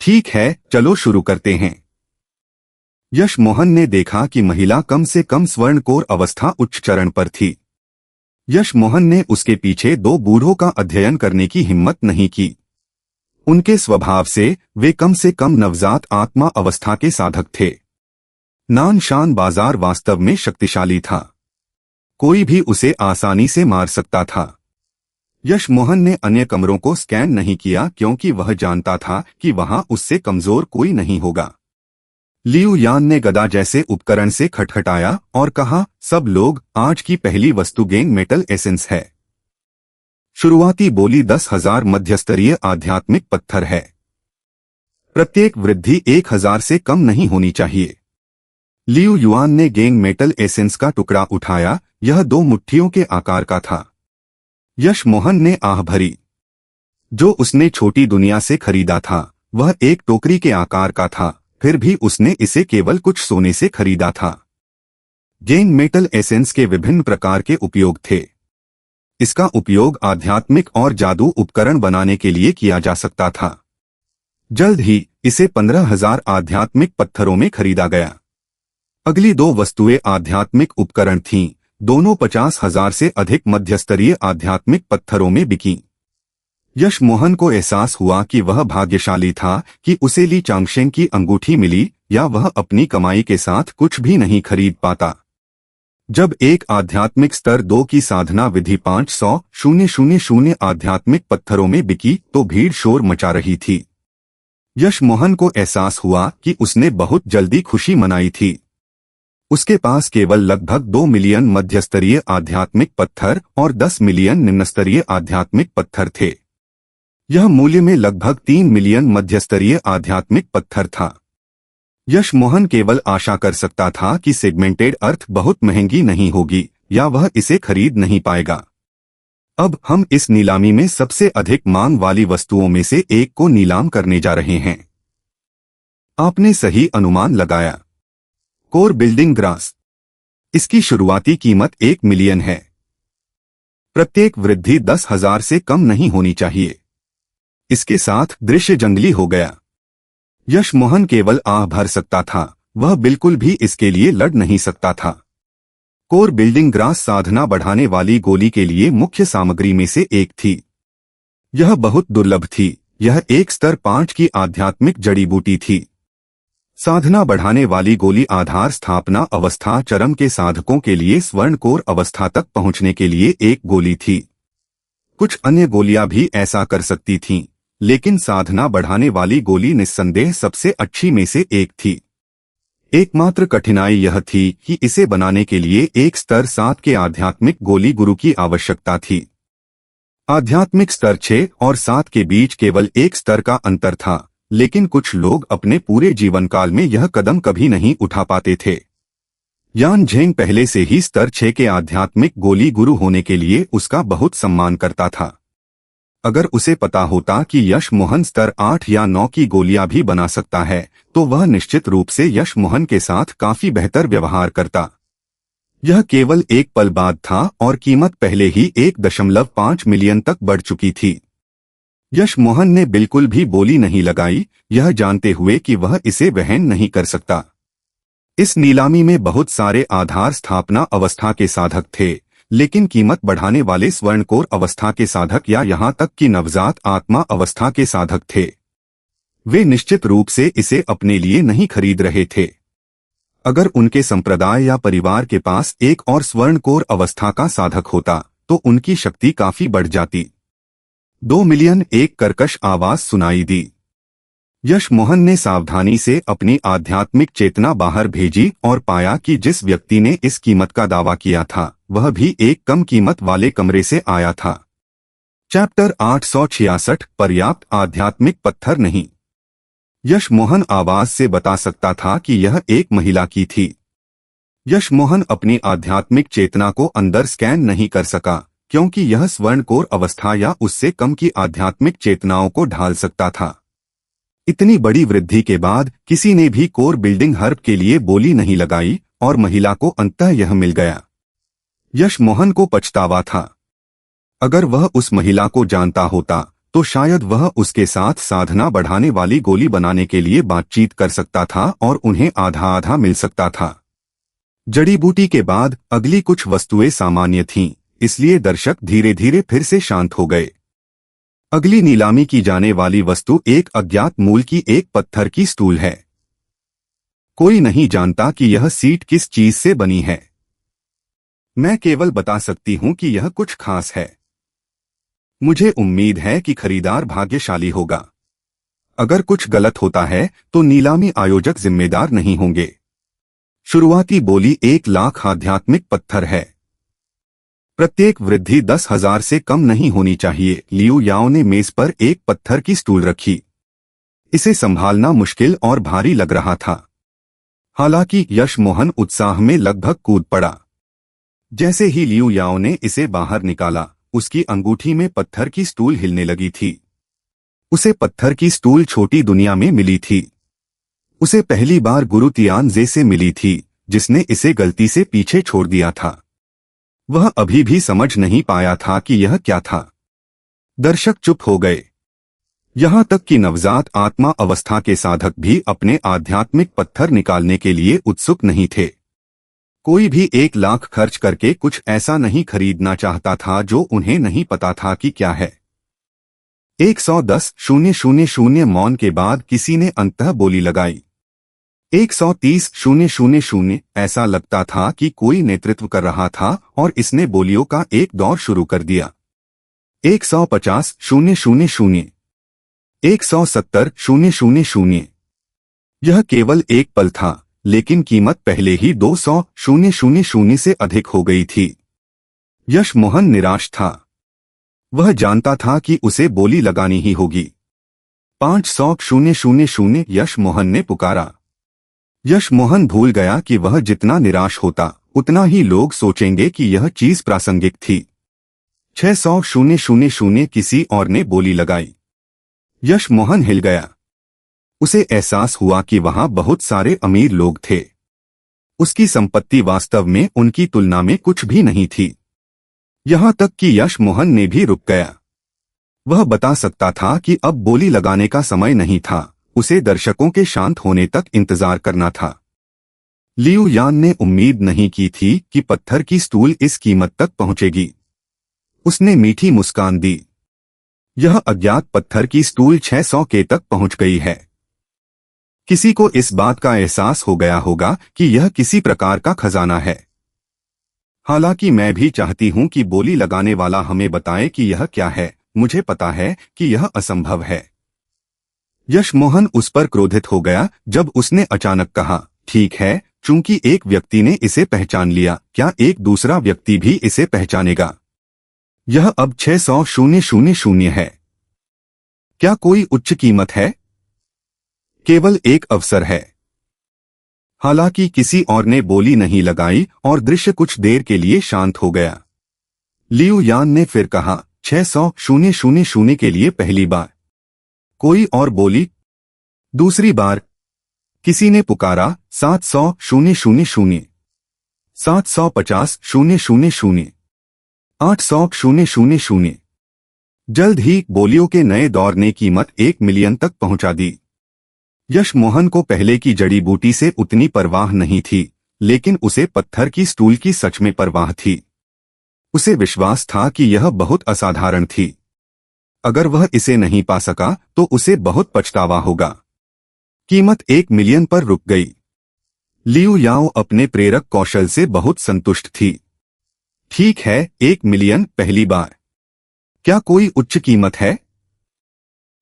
ठीक है, चलो शुरू करते हैं। यश मोहन ने देखा कि महिला कम से कम स्वर्णकोर अवस्था उच्च चरण पर थी। यश मोहन ने उसके पीछे 2 बूढ़ों का अध्ययन करने की हिम्मत नहीं की। उनके स्वभाव से वे कम से कम नवजात आत्मा अवस्था के साधक थे। नानशान बाजार वास्तव में शक्तिशाली था। कोई भी उसे आसानी से मार सकता था। यश मोहन ने अन्य कमरों को स्कैन नहीं किया क्योंकि वह जानता था कि वहां उससे कमजोर कोई नहीं होगा। लियू यान ने गदा जैसे उपकरण से खटखटाया और कहा, सब लोग, आज की पहली वस्तु गेंग मेटल एसेंस है। शुरुआती बोली 10,000 मध्यस्तरीय आध्यात्मिक पत्थर है। प्रत्येक वृद्धि 1,000 से कम नहीं होनी चाहिए। लियू युआन ने गेंग मेटल एसेंस का टुकड़ा उठाया। यह 2 मुट्ठियों के आकार का था। यश मोहन ने आह भरी। जो उसने छोटी दुनिया से खरीदा था वह एक टोकरी के आकार का था, फिर भी उसने इसे केवल कुछ सोने से खरीदा था। गेंग मेटल एसेंस के विभिन्न प्रकार के उपयोग थे। इसका उपयोग आध्यात्मिक और जादू उपकरण बनाने के लिए किया जा सकता था। जल्द ही इसे 15,000 आध्यात्मिक पत्थरों में खरीदा गया। अगली 2 वस्तुएं आध्यात्मिक उपकरण थीं, दोनों 50,000 से अधिक मध्यस्तरीय आध्यात्मिक पत्थरों में बिकीं। यश मोहन को एहसास हुआ कि वह भाग्यशाली था कि उसे ली चांगशेंग की अंगूठी मिली, या वह अपनी कमाई के साथ कुछ भी नहीं खरीद पाता। जब एक आध्यात्मिक स्तर 2 की साधना विधि 500,000 आध्यात्मिक पत्थरों में बिकी तो भीड़ शोर मचा रही थी। यश मोहन को एहसास हुआ कि उसने बहुत जल्दी खुशी मनाई थी। उसके पास केवल लगभग 2 मिलियन मध्यस्तरीय आध्यात्मिक पत्थर और 10 मिलियन निम्नस्तरीय आध्यात्मिक पत्थर थे। यह मूल्य में लगभग 3 मिलियन मध्यस्तरीय आध्यात्मिक पत्थर था। यश मोहन केवल आशा कर सकता था कि सेगमेंटेड अर्थ बहुत महंगी नहीं होगी या वह इसे खरीद नहीं पाएगा। अब हम इस नीलामी में सबसे अधिक मांग वाली वस्तुओं में से एक को नीलाम करने जा रहे हैं। आपने सही अनुमान लगाया। Core building grass. इसकी शुरुआती कीमत 1 मिलियन है। प्रत्येक वृद्धि 10,000 से कम नहीं होनी चाहिए। इसके साथ दृश्य जंगली हो गया। यश मोहन केवल आह भर सकता था, वह बिल्कुल भी इसके लिए लड़ नहीं सकता था। कोर बिल्डिंग ग्रास साधना बढ़ाने वाली गोली के लिए मुख्य सामग्री में से एक थी। यह बहुत दुर्लभ थी। यह एक स्तर 5 की आध्यात्मिक जड़ी बूटी थी। साधना बढ़ाने वाली गोली आधार स्थापना अवस्था चरम के साधकों के लिए स्वर्ण कोर अवस्था तक पहुंचने के लिए एक गोली थी। कुछ अन्य गोलियां भी ऐसा कर सकती थीं, लेकिन साधना बढ़ाने वाली गोली निस्संदेह सबसे अच्छी में से एक थी। एकमात्र कठिनाई यह थी कि इसे बनाने के लिए एक स्तर 7 के आध्यात्मिक गोली गुरु की आवश्यकता थी। आध्यात्मिक स्तर 6 और 7 के बीच केवल एक स्तर का अंतर था, लेकिन कुछ लोग अपने पूरे जीवन काल में यह कदम कभी नहीं उठा पाते थे। यान झेंग पहले से ही स्तर 6 के आध्यात्मिक गोली गुरु होने के लिए उसका बहुत सम्मान करता था। अगर उसे पता होता कि यश मोहन स्तर 8 या 9 की गोलियां भी बना सकता है, तो वह निश्चित रूप से यश मोहन के साथ काफी बेहतर व्यवहार करता। यह केवल एक पल बाद था और कीमत पहले ही 1.5 मिलियन तक बढ़ चुकी थी। यश मोहन ने बिल्कुल भी बोली नहीं लगाई, यह जानते हुए कि वह इसे वहन नहीं कर सकता। इस नीलामी में बहुत सारे आधार स्थापना अवस्था के साधक थे, लेकिन कीमत बढ़ाने वाले स्वर्ण कोर अवस्था के साधक या यहां तक कि नवजात आत्मा अवस्था के साधक थे। वे निश्चित रूप से इसे अपने लिए नहीं खरीद रहे थे। अगर उनके संप्रदाय या परिवार के पास एक और स्वर्ण कोर अवस्था का साधक होता, तो उनकी शक्ति काफी बढ़ जाती। 2 मिलियन, एक कर्कश आवाज सुनाई दी। यश मोहन ने सावधानी से अपनी आध्यात्मिक चेतना बाहर भेजी और पाया कि जिस व्यक्ति ने इस कीमत का दावा किया था, वह भी एक कम कीमत वाले कमरे से आया था। चैप्टर 866 पर्याप्त आध्यात्मिक पत्थर नहीं। यश मोहन आवाज से बता सकता था कि यह एक महिला की थी। यश मोहन अपनी आध्यात्मिक चेतना को अंदर स्कैन नहीं कर सका, क्योंकि यह स्वर्ण कोर अवस्था या उससे कम की आध्यात्मिक चेतनाओं को ढाल सकता था। इतनी बड़ी वृद्धि के बाद किसी ने भी कोर बिल्डिंग हर्ब के लिए बोली नहीं लगाई और महिला को अंततः यह मिल गया। यश मोहन को पछतावा था। अगर वह उस महिला को जानता होता, तो शायद वह उसके साथ साधना बढ़ाने वाली गोली बनाने के लिए बातचीत कर सकता था और उन्हें आधा आधा मिल सकता था। जड़ी बूटी के बाद अगली कुछ वस्तुएं सामान्य थीं, इसलिए दर्शक धीरे धीरे फिर से शांत हो गए। अगली नीलामी की जाने वाली वस्तु एक अज्ञात मूल की एक पत्थर की स्टूल है। कोई नहीं जानता कि यह सीट किस चीज से बनी है। मैं केवल बता सकती हूं कि यह कुछ खास है। मुझे उम्मीद है कि खरीदार भाग्यशाली होगा। अगर कुछ गलत होता है तो नीलामी आयोजक जिम्मेदार नहीं होंगे। शुरुआती बोली 1 लाख आध्यात्मिक पत्थर है। प्रत्येक वृद्धि 10,000 से कम नहीं होनी चाहिए। लियू याओ ने मेज पर एक पत्थर की स्टूल रखी। इसे संभालना मुश्किल और भारी लग रहा था। हालांकि यश मोहन उत्साह में लगभग कूद पड़ा। जैसे ही लियू याओ ने इसे बाहर निकाला, उसकी अंगूठी में पत्थर की स्टूल हिलने लगी थी। उसे पत्थर की स्टूल छोटी दुनिया में मिली थी। उसे पहली बार गुरु तियानजे से मिली थी, जिसने इसे गलती से पीछे छोड़ दिया था। वह अभी भी समझ नहीं पाया था कि यह क्या था। दर्शक चुप हो गए। यहां तक कि नवजात आत्मा अवस्था के साधक भी अपने आध्यात्मिक पत्थर निकालने के लिए उत्सुक नहीं थे। कोई भी 1 लाख खर्च करके कुछ ऐसा नहीं खरीदना चाहता था जो उन्हें नहीं पता था कि क्या है। 110,000 मौन के बाद किसी ने अंततः बोली लगाई। 130,000 ऐसा लगता था कि कोई नेतृत्व कर रहा था और इसने बोलियों का एक दौर शुरू कर दिया। 150,000 170,000 यह केवल एक पल था, लेकिन कीमत पहले ही 200,000 से अधिक हो गई थी। यश मोहन निराश था। वह जानता था कि उसे बोली लगानी ही होगी। 500,000 यश मोहन ने पुकारा। यश मोहन भूल गया कि वह जितना निराश होता उतना ही लोग सोचेंगे कि यह चीज प्रासंगिक थी। 600,000 किसी और ने बोली लगाई। यश मोहन हिल गया। उसे एहसास हुआ कि वहां बहुत सारे अमीर लोग थे। उसकी संपत्ति वास्तव में उनकी तुलना में कुछ भी नहीं थी। यहां तक कि यश मोहन ने भी रुक गया। वह बता सकता था कि अब बोली लगाने का समय नहीं था, उसे दर्शकों के शांत होने तक इंतजार करना था। लियू यान ने उम्मीद नहीं की थी कि पत्थर की स्टूल इस कीमत तक पहुंचेगी। उसने मीठी मुस्कान दी। यह अज्ञात पत्थर की स्टूल 600 के तक पहुंच गई है। किसी को इस बात का एहसास हो गया होगा कि यह किसी प्रकार का खजाना है। हालांकि मैं भी चाहती हूं कि बोली लगाने वाला हमें बताए कि यह क्या है। मुझे पता है कि यह असंभव है। यश मोहन उस पर क्रोधित हो गया जब उसने अचानक कहा, ठीक है, चूंकि एक व्यक्ति ने इसे पहचान लिया, क्या एक दूसरा व्यक्ति भी इसे पहचानेगा? यह अब 600,000 है। क्या कोई उच्च कीमत है? केवल एक अवसर है। हालांकि किसी और ने बोली नहीं लगाई और दृश्य कुछ देर के लिए शांत हो गया। लियू यान ने फिर कहा, 600,000 के लिए पहली बार। कोई और बोली। दूसरी बार किसी ने पुकारा, 700,000 750,000 800,000 जल्द ही बोलियों के नए दौर ने कीमत 1 मिलियन तक पहुंचा दी। यश मोहन को पहले की जड़ी बूटी से उतनी परवाह नहीं थी, लेकिन उसे पत्थर की स्टूल की सच में परवाह थी। उसे विश्वास था कि यह बहुत असाधारण थी। अगर वह इसे नहीं पा सका तो उसे बहुत पछतावा होगा। कीमत 1 मिलियन पर रुक गई। लियू याओ अपने प्रेरक कौशल से बहुत संतुष्ट थी। ठीक है, 1 मिलियन पहली बार। क्या कोई उच्च कीमत है?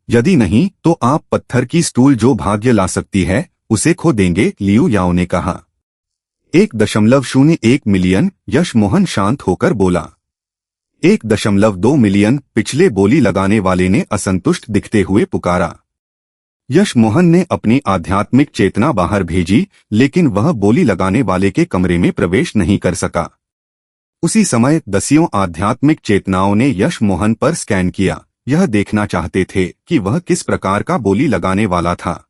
यदि नहीं तो आप पत्थर की स्टूल जो भाग्य ला सकती है उसे खो देंगे, लियू याओ ने कहा। 1.01 मिलियन, यश मोहन शांत होकर बोला। 1.2 मिलियन, पिछले बोली लगाने वाले ने असंतुष्ट दिखते हुए पुकारा। यश मोहन ने अपनी आध्यात्मिक चेतना बाहर भेजी, लेकिन वह बोली लगाने वाले के कमरे में प्रवेश नहीं कर सका। उसी समय दसियों आध्यात्मिक चेतनाओं ने यश मोहन पर स्कैन किया। यह देखना चाहते थे कि वह किस प्रकार का बोली लगाने वाला था।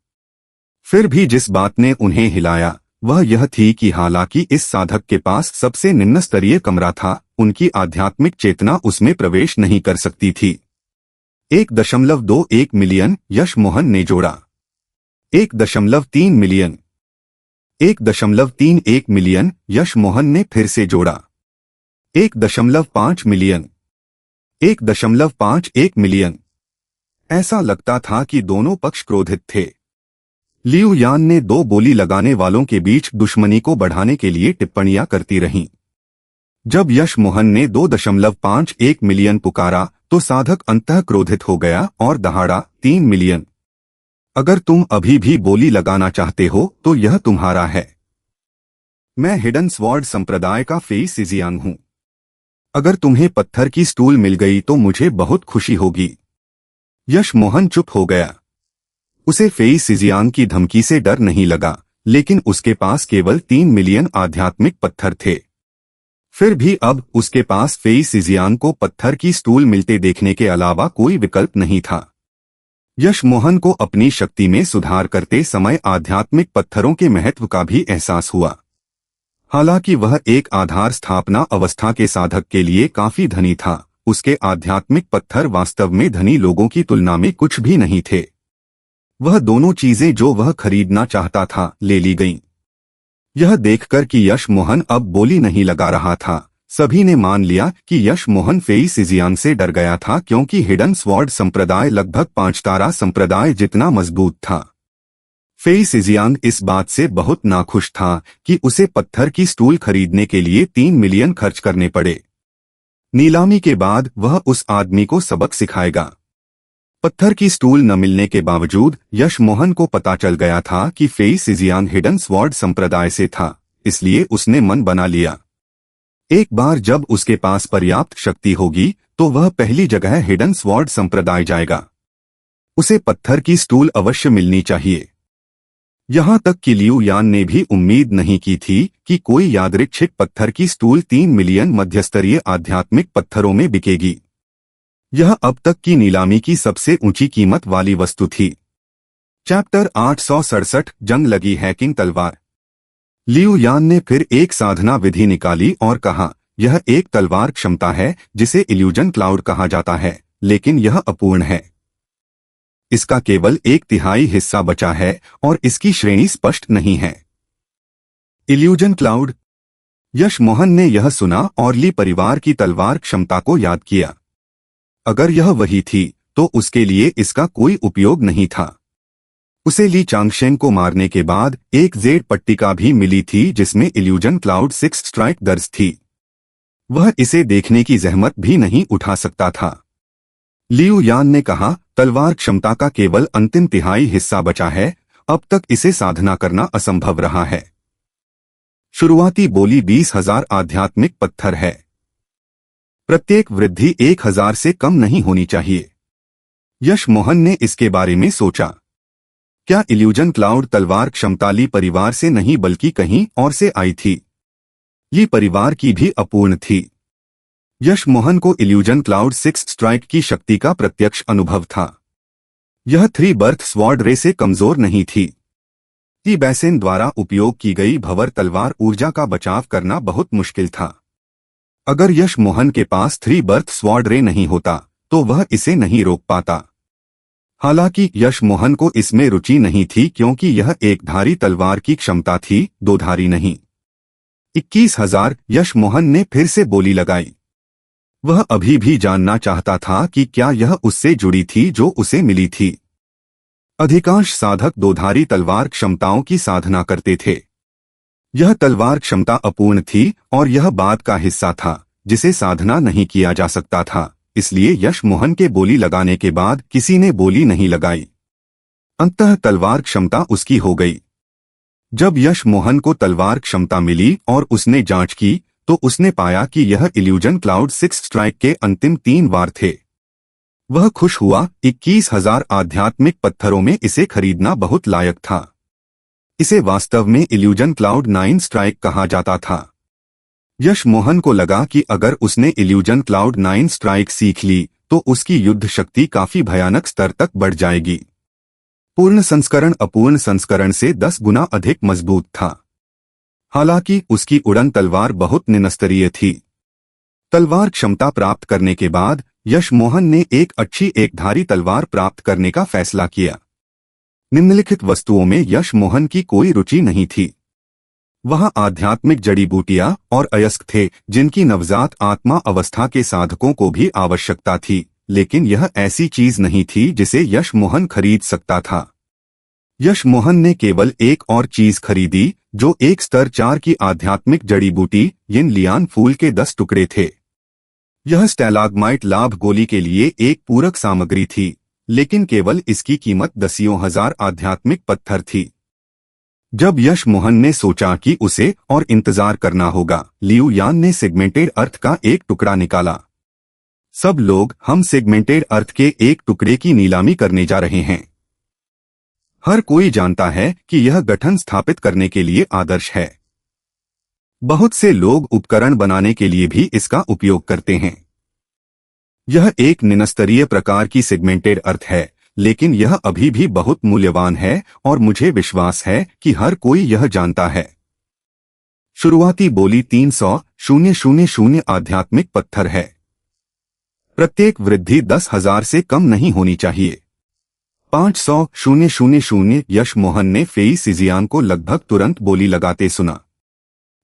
फिर भी जिस बात ने उन्हें हिलाया वह यह थी कि हालांकि इस साधक के पास सबसे निम्न स्तरीय कमरा था, उनकी आध्यात्मिक चेतना उसमें प्रवेश नहीं कर सकती थी। 1.21 मिलियन, यश मोहन ने जोड़ा। 1.3 मिलियन। 1.31 मिलियन, यश मोहन ने फिर से जोड़ा। 1.5 मिलियन। 1.51 मिलियन। ऐसा लगता था कि दोनों पक्ष क्रोधित थे। लियू यान ने दो बोली लगाने वालों के बीच दुश्मनी को बढ़ाने के लिए टिप्पणियां करती रहीं। जब यश मोहन ने 2.51 मिलियन पुकारा तो साधक अंततः क्रोधित हो गया और दहाड़ा, 3 मिलियन। अगर तुम अभी भी बोली लगाना चाहते हो तो यह तुम्हारा है। मैं हिडन स्वॉर्ड संप्रदाय का फेई सिजियांग हूं। अगर तुम्हें पत्थर की स्टूल मिल गई तो मुझे बहुत खुशी होगी। यश मोहन चुप हो गया। उसे फेई सिजियांग की धमकी से डर नहीं लगा, लेकिन उसके पास केवल 3 मिलियन आध्यात्मिक पत्थर थे। फिर भी अब उसके पास फेई सिजियांग को पत्थर की स्टूल मिलते देखने के अलावा कोई विकल्प नहीं था। यश मोहन को अपनी शक्ति में सुधार करते समय आध्यात्मिक पत्थरों के महत्व का भी एहसास हुआ। हालांकि वह एक आधार स्थापना अवस्था के साधक के लिए काफी धनी था, उसके आध्यात्मिक पत्थर वास्तव में धनी लोगों की तुलना में कुछ भी नहीं थे। वह दोनों चीजें जो वह खरीदना चाहता था ले ली गईं। यह देखकर कि यश मोहन अब बोली नहीं लगा रहा था, सभी ने मान लिया कि यश मोहन फेई सिजियांग से डर गया था क्योंकि हिडन स्वॉर्ड संप्रदाय लगभग 5 तारा संप्रदाय जितना मजबूत था। फेई सिजियांग इस बात से बहुत नाखुश था कि उसे पत्थर की स्टूल खरीदने के लिए 3 मिलियन खर्च करने पड़े। नीलामी के बाद वह उस आदमी को सबक सिखाएगा। पत्थर की स्टूल न मिलने के बावजूद यश मोहन को पता चल गया था कि फेई सिजियांग हिडन स्वॉर्ड संप्रदाय से था, इसलिए उसने मन बना लिया एक बार जब उसके पास पर्याप्त शक्ति होगी तो वह पहली जगह हिडन स्वॉर्ड संप्रदाय जाएगा। उसे पत्थर की स्टूल अवश्य मिलनी चाहिए। यहां तक कि लियू यान ने भी उम्मीद नहीं की थी कि कोई यादृच्छिक पत्थर की स्टूल 3 मिलियन मध्यस्तरीय आध्यात्मिक पत्थरों में बिकेगी। यह अब तक की नीलामी की सबसे ऊंची कीमत वाली वस्तु थी। चैप्टर 867 जंग लगी हैकिंग तलवार। लियू यान ने फिर एक साधना विधि निकाली और कहा, यह एक तलवार क्षमता है जिसे इल्यूजन क्लाउड कहा जाता है, लेकिन यह अपूर्ण है। इसका केवल 1/3 हिस्सा बचा है और इसकी श्रेणी स्पष्ट नहीं है। Illusion cloud. यश मोहन ने यह सुना और ली परिवार की तलवार क्षमता को याद किया। अगर यह वही थी तो उसके लिए इसका कोई उपयोग नहीं था। उसे ली चांगशेन को मारने के बाद एक जेड पट्टिका भी मिली थी जिसमें इल्यूजन क्लाउड 6 स्ट्राइक दर्ज थी। वह इसे देखने की जहमत भी नहीं उठा सकता था। लियू यान ने कहा, तलवार क्षमता का केवल अंतिम तिहाई हिस्सा बचा है, अब तक इसे साधना करना असंभव रहा है। शुरुआती बोली 20,000 आध्यात्मिक पत्थर है। प्रत्येक वृद्धि 1,000 से कम नहीं होनी चाहिए। यश मोहन ने इसके बारे में सोचा। क्या इल्यूजन क्लाउड तलवार क्षमता ली परिवार से नहीं बल्कि कहीं और से आई थी? ये परिवार की भी अपूर्ण थी। यश मोहन को इल्यूजन क्लाउड 6 स्ट्राइक की शक्ति का प्रत्यक्ष अनुभव था। यह 3 बर्थ स्वॉर्ड रे से कमजोर नहीं थी। टी बैसेन द्वारा उपयोग की गई भंवर तलवार ऊर्जा का बचाव करना बहुत मुश्किल था। अगर यश मोहन के पास 3 बर्थ स्वॉर्ड रे नहीं होता तो वह इसे नहीं रोक पाता। हालांकि यश मोहन को इसमें रुचि नहीं थी क्योंकि यह एक धारी तलवार की क्षमता थी, 2 धारी नहीं। 21,000 यश मोहन ने फिर से बोली लगाई। वह अभी भी जानना चाहता था कि क्या यह उससे जुड़ी थी जो उसे मिली थी। अधिकांश साधक 2 धारी तलवार क्षमताओं की साधना करते थे। यह तलवार क्षमता अपूर्ण थी और यह बाद का हिस्सा था जिसे साधना नहीं किया जा सकता था, इसलिए यश मोहन के बोली लगाने के बाद किसी ने बोली नहीं लगाई। अंततः तलवार क्षमता उसकी हो गई। जब यश मोहन को तलवार क्षमता मिली और उसने जांच की तो उसने पाया कि यह इल्यूजन क्लाउड 6 स्ट्राइक के अंतिम 3 वार थे। वह खुश हुआ। 21,000 आध्यात्मिक पत्थरों में इसे खरीदना बहुत लायक था। इसे वास्तव में इल्यूजन क्लाउड 9 स्ट्राइक कहा जाता था। यश मोहन को लगा कि अगर उसने इल्यूजन क्लाउड 9 स्ट्राइक सीख ली तो उसकी युद्ध शक्ति काफी भयानक स्तर तक बढ़ जाएगी। पूर्ण संस्करण अपूर्ण संस्करण से 10 गुना अधिक मजबूत था। हालांकि उसकी उड़न तलवार बहुत निम्नस्तरीय थी। तलवार क्षमता प्राप्त करने के बाद यश मोहन ने एक अच्छी एकधारी तलवार प्राप्त करने का फैसला किया। निम्नलिखित वस्तुओं में यश मोहन की कोई रुचि नहीं थी। वहां आध्यात्मिक जड़ी बूटियां और अयस्क थे जिनकी नवजात आत्मा अवस्था के साधकों को भी आवश्यकता थी, लेकिन यह ऐसी चीज नहीं थी जिसे यश मोहन खरीद सकता था। यश मोहन ने केवल एक और चीज खरीदी जो एक स्तर 4 की आध्यात्मिक जड़ी बूटी यिन लियान फूल के 10 टुकड़े थे। यह स्टैलाग्माइट लाभ गोली के लिए एक पूरक सामग्री थी, लेकिन केवल इसकी कीमत 10,000 आध्यात्मिक पत्थर थी। जब यश मोहन ने सोचा कि उसे और इंतजार करना होगा, लियू यान ने सेगमेंटेड अर्थ का एक टुकड़ा निकाला। सब लोग, हम सेगमेंटेड अर्थ के एक टुकड़े की नीलामी करने जा रहे हैं। हर कोई जानता है कि यह गठन स्थापित करने के लिए आदर्श है। बहुत से लोग उपकरण बनाने के लिए भी इसका उपयोग करते हैं। यह एक निम्नस्तरीय प्रकार की सेगमेंटेड अर्थ है, लेकिन यह अभी भी बहुत मूल्यवान है और मुझे विश्वास है कि हर कोई यह जानता है। शुरुआती बोली 300,000 आध्यात्मिक पत्थर है। प्रत्येक वृद्धि 10,000 से कम नहीं होनी चाहिए। 500,000 यश मोहन ने फेई सिजियांग को लगभग तुरंत बोली लगाते सुना।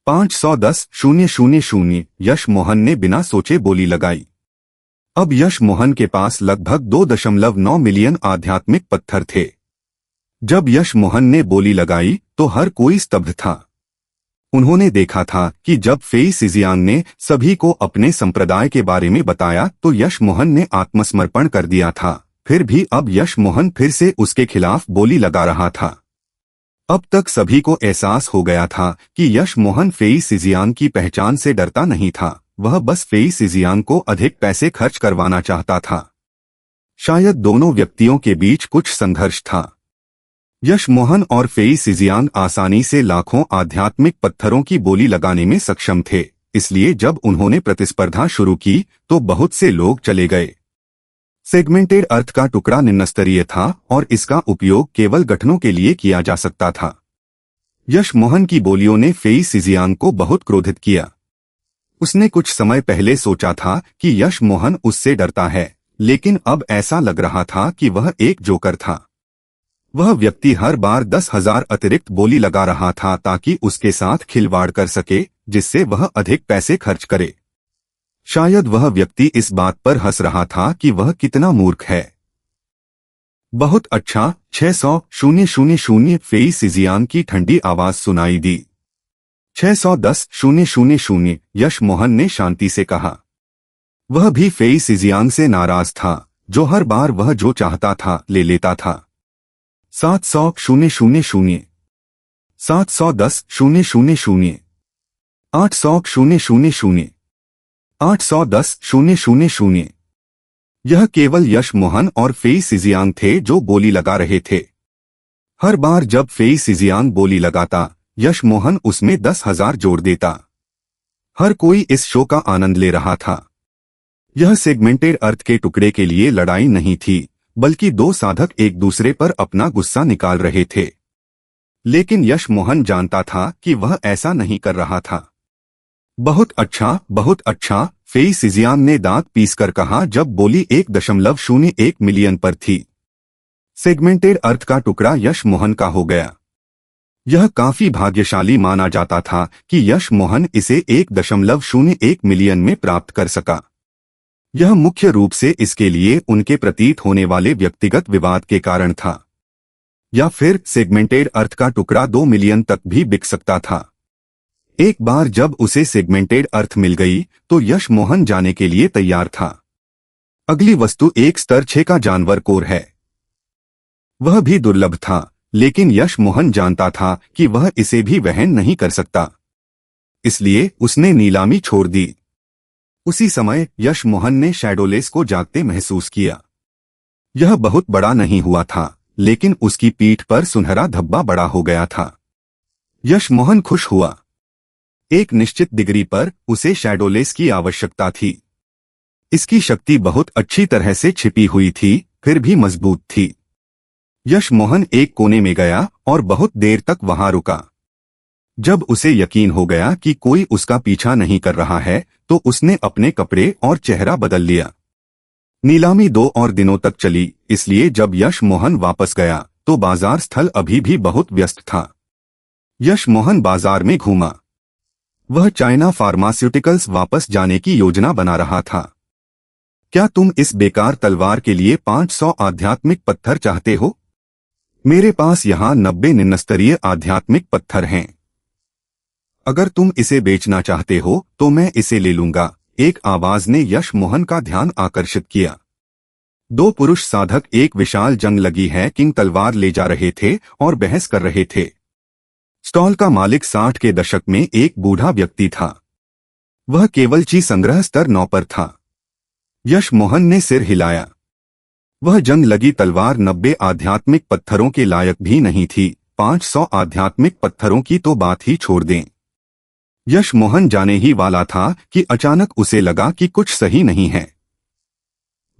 510,000। यश मोहन ने बिना सोचे बोली लगाई। अब यश मोहन के पास लगभग 2.9 मिलियन आध्यात्मिक पत्थर थे। जब यश मोहन ने बोली लगाई तो हर कोई स्तब्ध था। उन्होंने देखा था कि जब फेई सिजियांग ने सभी को अपने संप्रदाय के बारे में बताया तो यश मोहन ने आत्मसमर्पण कर दिया था। फिर भी अब यश मोहन फिर से उसके खिलाफ बोली लगा रहा था। अब तक सभी को एहसास हो गया था कि यश मोहन फेई सिजियांग की पहचान से डरता नहीं था, वह बस फेई सिजियांग को अधिक पैसे खर्च करवाना चाहता था। शायद दोनों व्यक्तियों के बीच कुछ संघर्ष था। यश मोहन और फेई सिजियांग आसानी से लाखों आध्यात्मिक पत्थरों की बोली लगाने में सक्षम थे, इसलिए जब उन्होंने प्रतिस्पर्धा शुरू की तो बहुत से लोग चले गए। सेगमेंटेड अर्थ का टुकड़ा निम्न स्तरीय था और इसका उपयोग केवल गठनों के लिए किया जा सकता था। यश मोहन की बोलियों ने फेई सिजियांग को बहुत क्रोधित किया। उसने कुछ समय पहले सोचा था कि यश मोहन उससे डरता है, लेकिन अब ऐसा लग रहा था कि वह एक जोकर था। वह व्यक्ति हर बार 10,000 अतिरिक्त बोली लगा रहा था ताकि उसके साथ खिलवाड़ कर सके, जिससे वह अधिक पैसे खर्च करे। शायद वह व्यक्ति इस बात पर हंस रहा था कि वह कितना मूर्ख है। बहुत अच्छा, 600,000। फेई सिजियांग की ठंडी आवाज सुनाई दी। 610,000। यश मोहन ने शांति से कहा। वह भी फेई सिजियांग से नाराज था, जो हर बार वह जो चाहता था ले लेता था। 700,000। 710,000। 800,000। 810,000। यह केवल यश मोहन और फेई सिजियांग थे जो बोली लगा रहे थे। हर बार जब फेई सिजियांग बोली लगाता, यश मोहन उसमें 10,000 जोड़ देता। हर कोई इस शो का आनंद ले रहा था। यह सेगमेंटेड अर्थ के टुकड़े के लिए लड़ाई नहीं थी, बल्कि दो साधक एक दूसरे पर अपना गुस्सा निकाल रहे थे। लेकिन यश मोहन जानता था कि वह ऐसा नहीं कर रहा था। बहुत अच्छा, बहुत अच्छा, फेई सिजियांग ने दांत पीसकर कहा जब बोली 1.01 मिलियन पर थी। सेगमेंटेड अर्थ का टुकड़ा यश मोहन का हो गया। यह काफी भाग्यशाली माना जाता था कि यश मोहन इसे 1.01 मिलियन में प्राप्त कर सका। यह मुख्य रूप से इसके लिए उनके प्रतीत होने वाले व्यक्तिगत विवाद के कारण था, या फिर सेगमेंटेड अर्थ का टुकड़ा 2 मिलियन तक भी बिक सकता था। एक बार जब उसे सेगमेंटेड अर्थ मिल गई तो यश मोहन जाने के लिए तैयार था। अगली वस्तु एक स्तर 6 का जानवर कोर है। वह भी दुर्लभ था, लेकिन यश मोहन जानता था कि वह इसे भी वहन नहीं कर सकता, इसलिए उसने नीलामी छोड़ दी। उसी समय यश मोहन ने शैडोलेस को जागते महसूस किया। यह बहुत बड़ा नहीं हुआ था, लेकिन उसकी पीठ पर सुनहरा धब्बा बड़ा हो गया था। यश मोहन खुश हुआ। एक निश्चित डिग्री पर उसे शैडोलेस की आवश्यकता थी। इसकी शक्ति बहुत अच्छी तरह से छिपी हुई थी, फिर भी मजबूत थी। यश मोहन एक कोने में गया और बहुत देर तक वहां रुका। जब उसे यकीन हो गया कि कोई उसका पीछा नहीं कर रहा है, तो उसने अपने कपड़े और चेहरा बदल लिया। नीलामी 2 और दिनों तक चली, इसलिए जब यश मोहन वापस गया तो बाजार स्थल अभी भी बहुत व्यस्त था। यश मोहन बाजार में घूमा। वह चाइना फार्मास्यूटिकल्स वापस जाने की योजना बना रहा था। क्या तुम इस बेकार तलवार के लिए 500 आध्यात्मिक पत्थर चाहते हो? मेरे पास यहाँ 90 निम्नस्तरीय आध्यात्मिक पत्थर हैं। अगर तुम इसे बेचना चाहते हो तो मैं इसे ले लूंगा। एक आवाज ने यश मोहन का ध्यान आकर्षित किया। 2 पुरुष साधक एक विशाल जंग लगी है किंग तलवार ले जा रहे थे और बहस कर रहे थे। स्टॉल का मालिक 60 के दशक में एक बूढ़ा व्यक्ति था। वह केवल ची संग्रह स्तर 9 पर था। यश मोहन ने सिर हिलाया। वह जंग लगी तलवार 90 आध्यात्मिक पत्थरों के लायक भी नहीं थी। 500 आध्यात्मिक पत्थरों की तो बात ही छोड़ दें। यश मोहन जाने ही वाला था कि अचानक उसे लगा कि कुछ सही नहीं है।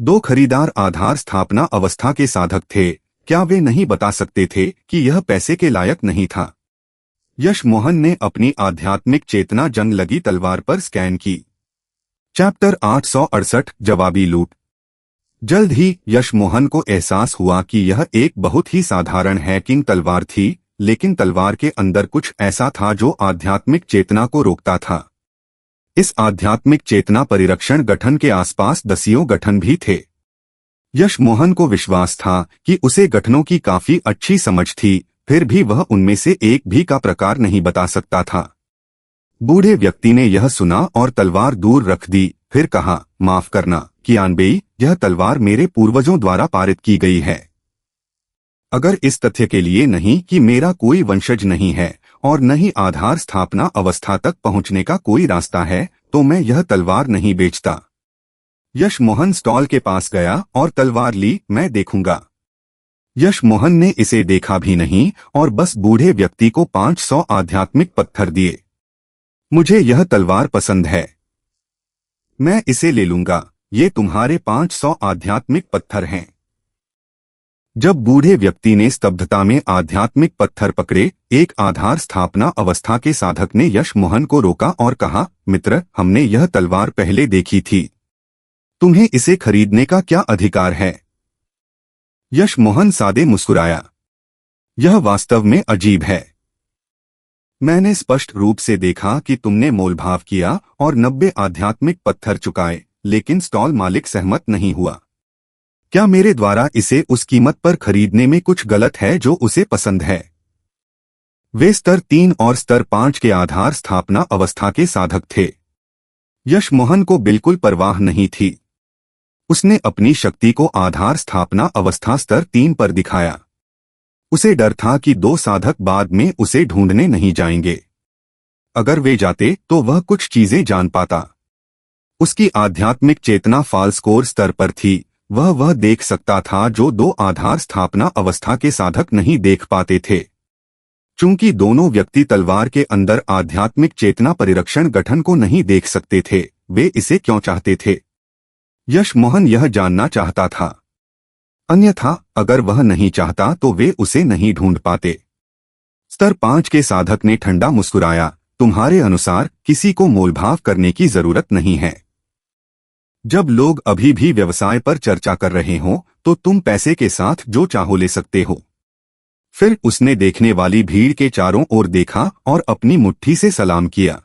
2 खरीदार आधार स्थापना अवस्था के साधक थे। क्या वे नहीं बता सकते थे कि यह पैसे के लायक नहीं था? यश मोहन ने अपनी आध्यात्मिक चेतना जंग लगी तलवार पर स्कैन की। चैप्टर 868 जवाबी लूट। जल्द ही यश मोहन को एहसास हुआ कि यह एक बहुत ही साधारण हैकिंग तलवार थी, लेकिन तलवार के अंदर कुछ ऐसा था जो आध्यात्मिक चेतना को रोकता था। इस आध्यात्मिक चेतना परिरक्षण गठन के आसपास दसियों गठन भी थे। यश मोहन को विश्वास था कि उसे गठनों की काफी अच्छी समझ थी, फिर भी वह उनमें से एक भी का प्रकार नहीं बता सकता था। बूढ़े व्यक्ति ने यह सुना और तलवार दूर रख दी, फिर कहा, माफ करना कियानबेई, यह तलवार मेरे पूर्वजों द्वारा पारित की गई है। अगर इस तथ्य के लिए नहीं कि मेरा कोई वंशज नहीं है और न ही आधार स्थापना अवस्था तक पहुंचने का कोई रास्ता है, तो मैं यह तलवार नहीं बेचता। यश मोहन स्टॉल के पास गया और तलवार ली। मैं देखूंगा। यश मोहन ने इसे देखा भी नहीं और बस बूढ़े व्यक्ति को 500 आध्यात्मिक पत्थर दिए। मुझे यह तलवार पसंद है, मैं इसे ले लूंगा। ये तुम्हारे 500 आध्यात्मिक पत्थर हैं। जब बूढ़े व्यक्ति ने स्तब्धता में आध्यात्मिक पत्थर पकड़े, एक आधार स्थापना अवस्था के साधक ने यश मोहन को रोका और कहा, मित्र, हमने यह तलवार पहले देखी थी, तुम्हें इसे खरीदने का क्या अधिकार है? यश मोहन सादे मुस्कुराया, यह वास्तव में अजीब है। मैंने स्पष्ट रूप से देखा कि तुमने मोलभाव किया और 90 आध्यात्मिक पत्थर चुकाए, लेकिन स्टॉल मालिक सहमत नहीं हुआ। क्या मेरे द्वारा इसे उस कीमत पर खरीदने में कुछ गलत है जो उसे पसंद है? वे स्तर 3 और स्तर 5 के आधार स्थापना अवस्था के साधक थे। यश मोहन को बिल्कुल परवाह नहीं थी। उसने अपनी शक्ति को आधार स्थापना अवस्था स्तर 3 पर दिखाया। उसे डर था कि 2 साधक बाद में उसे ढूंढने नहीं जाएंगे। अगर वे जाते तो वह कुछ चीजें जान पाता। उसकी आध्यात्मिक चेतना फाल्स कोर स्तर पर थी। वह देख सकता था जो 2 आधार स्थापना अवस्था के साधक नहीं देख पाते थे। चूंकि दोनों व्यक्ति तलवार के अंदर आध्यात्मिक चेतना परिरक्षण गठन को नहीं देख सकते थे, वे इसे क्यों चाहते थे? यश मोहन यह जानना चाहता था। अन्यथा अगर वह नहीं चाहता तो वे उसे नहीं ढूंढ पाते। स्तर 5 के साधक ने ठंडा मुस्कुराया, तुम्हारे अनुसार किसी को मोलभाव करने की जरूरत नहीं है। जब लोग अभी भी व्यवसाय पर चर्चा कर रहे हों तो तुम पैसे के साथ जो चाहो ले सकते हो। फिर उसने देखने वाली भीड़ के चारों ओर देखा और अपनी मुट्ठी से सलाम किया।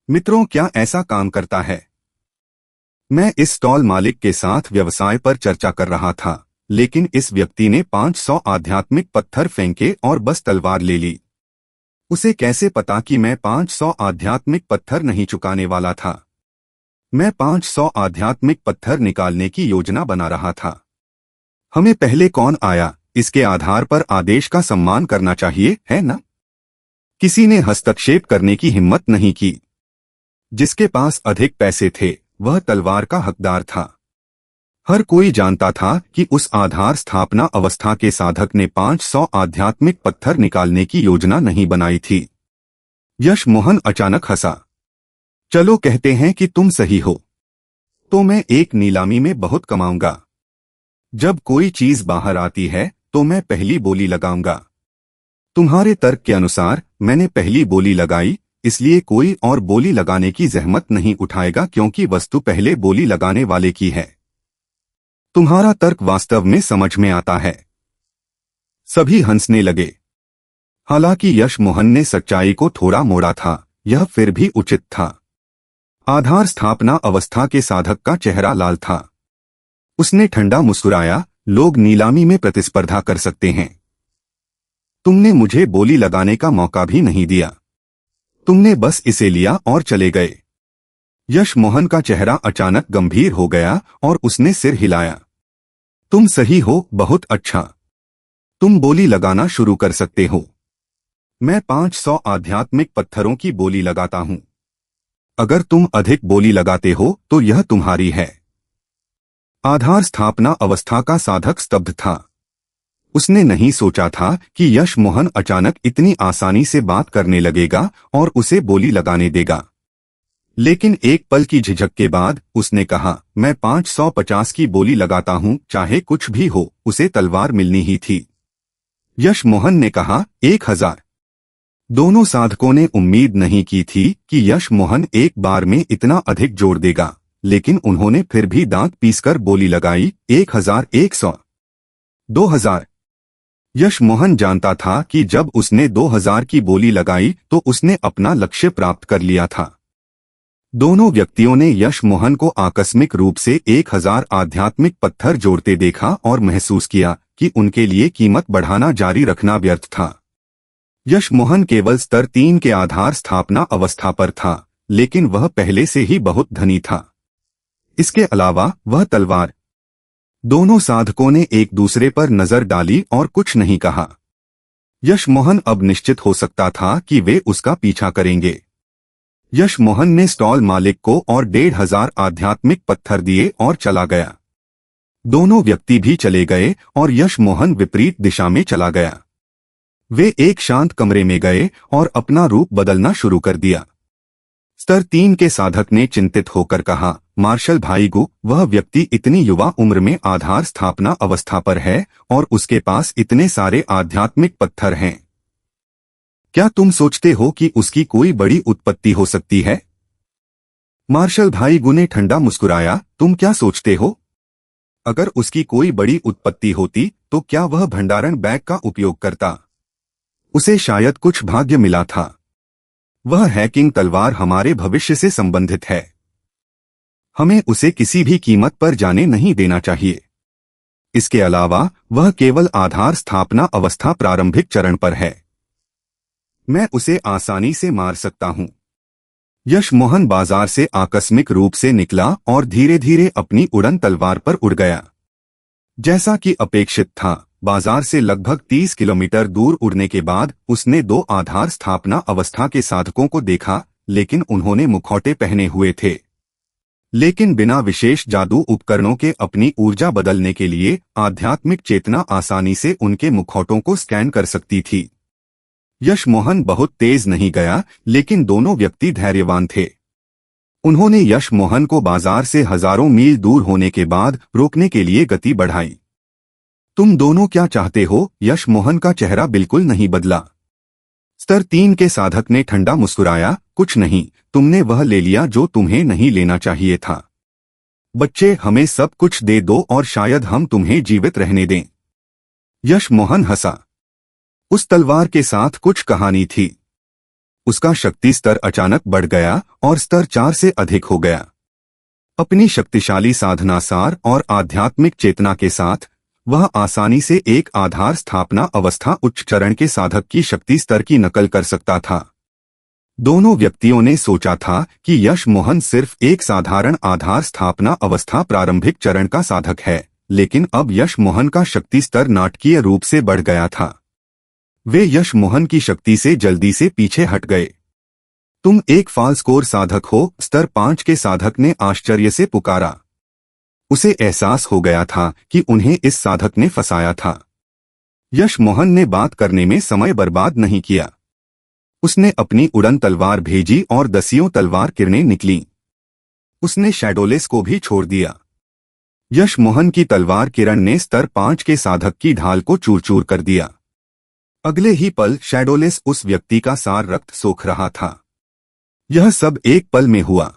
मित्रों, क्या ऐसा काम करता है? मैं इस स्टॉल मालिक के साथ व्यवसाय पर चर्चा कर रहा था, लेकिन इस व्यक्ति ने 500 आध्यात्मिक पत्थर फेंके और बस तलवार ले ली। उसे कैसे पता कि मैं 500 आध्यात्मिक पत्थर नहीं चुकाने वाला था? मैं 500 आध्यात्मिक पत्थर निकालने की योजना बना रहा था। हमें पहले कौन आया, इसके आधार पर आदेश का सम्मान करना चाहिए, है ना? किसी ने हस्तक्षेप करने की हिम्मत नहीं की। जिसके पास अधिक पैसे थे वह तलवार का हकदार था। हर कोई जानता था कि उस आधार स्थापना अवस्था के साधक ने 500 आध्यात्मिक पत्थर निकालने की योजना नहीं बनाई थी। यश मोहन अचानक हंसा। चलो कहते हैं कि तुम सही हो, तो मैं एक नीलामी में बहुत कमाऊंगा। जब कोई चीज बाहर आती है तो मैं पहली बोली लगाऊंगा। तुम्हारे तर्क के अनुसार मैंने पहली बोली लगाई, इसलिए कोई और बोली लगाने की जहमत नहीं उठाएगा क्योंकि वस्तु पहले बोली लगाने वाले की है। तुम्हारा तर्क वास्तव में समझ में आता है। सभी हंसने लगे। हालांकि यश मोहन ने सच्चाई को थोड़ा मोड़ा था, यह फिर भी उचित था। आधार स्थापना अवस्था के साधक का चेहरा लाल था। उसने ठंडा मुस्कुराया, लोग नीलामी में प्रतिस्पर्धा कर सकते हैं। तुमने मुझे बोली लगाने का मौका भी नहीं दिया। तुमने बस इसे लिया और चले गए। यश मोहन का चेहरा अचानक गंभीर हो गया और उसने सिर हिलाया। तुम सही हो, बहुत अच्छा। तुम बोली लगाना शुरू कर सकते हो। मैं 500 आध्यात्मिक पत्थरों की बोली लगाता हूं। अगर तुम अधिक बोली लगाते हो तो यह तुम्हारी है। आधार स्थापना अवस्था का साधक स्तब्ध था। उसने नहीं सोचा था कि यश मोहन अचानक इतनी आसानी से बात करने लगेगा और उसे बोली लगाने देगा। लेकिन एक पल की झिझक के बाद उसने कहा, मैं 550 की बोली लगाता हूं, चाहे कुछ भी हो, उसे तलवार मिलनी ही थी। यश मोहन ने कहा, 1000। दोनों साधकों ने उम्मीद नहीं की थी कि यश मोहन एक बार में इतना अधिक जोड़ देगा, लेकिन उन्होंने फिर भी दांत पीसकर बोली लगाई, 1100, 2000। यशमोहन जानता था कि जब उसने 2000 की बोली लगाई तो उसने अपना लक्ष्य प्राप्त कर लिया था। दोनों व्यक्तियों ने यशमोहन को आकस्मिक रूप से 1000 आध्यात्मिक पत्थर जोड़ते देखा और महसूस किया कि उनके लिए कीमत बढ़ाना जारी रखना व्यर्थ था। यशमोहन केवल स्तर 3 के आधार स्थापना अवस्था पर था, लेकिन वह पहले से ही बहुत धनी था। इसके अलावा वह तलवार। दोनों साधकों ने एक दूसरे पर नजर डाली और कुछ नहीं कहा। यशमोहन अब निश्चित हो सकता था कि वे उसका पीछा करेंगे। यशमोहन ने स्टॉल मालिक को और 1500 आध्यात्मिक पत्थर दिए और चला गया। दोनों व्यक्ति भी चले गए और यशमोहन विपरीत दिशा में चला गया। वे एक शांत कमरे में गए और अपना रूप बदलना शुरू कर दिया। स्तर 3 के साधक ने चिंतित होकर कहा, मार्शल भाईगू, वह व्यक्ति इतनी युवा उम्र में आधार स्थापना अवस्था पर है और उसके पास इतने सारे आध्यात्मिक पत्थर हैं। क्या तुम सोचते हो कि उसकी कोई बड़ी उत्पत्ति हो सकती है? मार्शल भाईगू ने ठंडा मुस्कुराया, तुम क्या सोचते हो? अगर उसकी कोई बड़ी उत्पत्ति होती तो क्या वह भंडारण बैग का उपयोग करता? उसे शायद कुछ भाग्य मिला था। वह हैकिंग तलवार हमारे भविष्य से संबंधित है। हमें उसे किसी भी कीमत पर जाने नहीं देना चाहिए। इसके अलावा वह केवल आधार स्थापना अवस्था प्रारंभिक चरण पर है। मैं उसे आसानी से मार सकता हूं। यशमोहन बाजार से आकस्मिक रूप से निकला और धीरे धीरे अपनी उड़न तलवार पर उड़ गया। जैसा कि अपेक्षित था, बाजार से लगभग 30 किलोमीटर दूर उड़ने के बाद उसने 2 आधार स्थापना अवस्था के साधकों को देखा, लेकिन उन्होंने मुखौटे पहने हुए थे। लेकिन बिना विशेष जादू उपकरणों के अपनी ऊर्जा बदलने के लिए आध्यात्मिक चेतना आसानी से उनके मुखौटों को स्कैन कर सकती थी। यशमोहन बहुत तेज नहीं गया, लेकिन दोनों व्यक्ति धैर्यवान थे। उन्होंने यशमोहन को बाजार से हजारों मील दूर होने के बाद रोकने के लिए गति बढ़ाई। तुम दोनों क्या चाहते हो? यशमोहन का चेहरा बिल्कुल नहीं बदला। स्तर 3 के साधक ने ठंडा मुस्कुराया, कुछ नहीं, तुमने वह ले लिया जो तुम्हें नहीं लेना चाहिए था। बच्चे, हमें सब कुछ दे दो और शायद हम तुम्हें जीवित रहने दें। यशमोहन हंसा। उस तलवार के साथ कुछ कहानी थी। उसका शक्ति स्तर अचानक बढ़ गया और स्तर 4 से अधिक हो गया। अपनी शक्तिशाली साधना सार और आध्यात्मिक चेतना के साथ वह आसानी से एक आधार स्थापना अवस्था उच्च चरण के साधक की शक्ति स्तर की नकल कर सकता था। दोनों व्यक्तियों ने सोचा था कि यशमोहन सिर्फ एक साधारण आधार स्थापना अवस्था प्रारंभिक चरण का साधक है, लेकिन अब यशमोहन का शक्ति स्तर नाटकीय रूप से बढ़ गया था। वे यशमोहन की शक्ति से जल्दी से पीछे हट गए। तुम एक फाल्स कोर साधक हो, स्तर 5 के साधक ने आश्चर्य से पुकारा। उसे एहसास हो गया था कि उन्हें इस साधक ने फंसाया था। यशमोहन ने बात करने में समय बर्बाद नहीं किया। उसने अपनी उड़न तलवार भेजी और दसियों तलवार किरणें निकलीं। उसने शैडोलेस को भी छोड़ दिया। यशमोहन की तलवार किरण ने स्तर 5 के साधक की ढाल को चूर चूर कर दिया। अगले ही पल शैडोलेस उस व्यक्ति का सार रक्त सोख रहा था। यह सब एक पल में हुआ।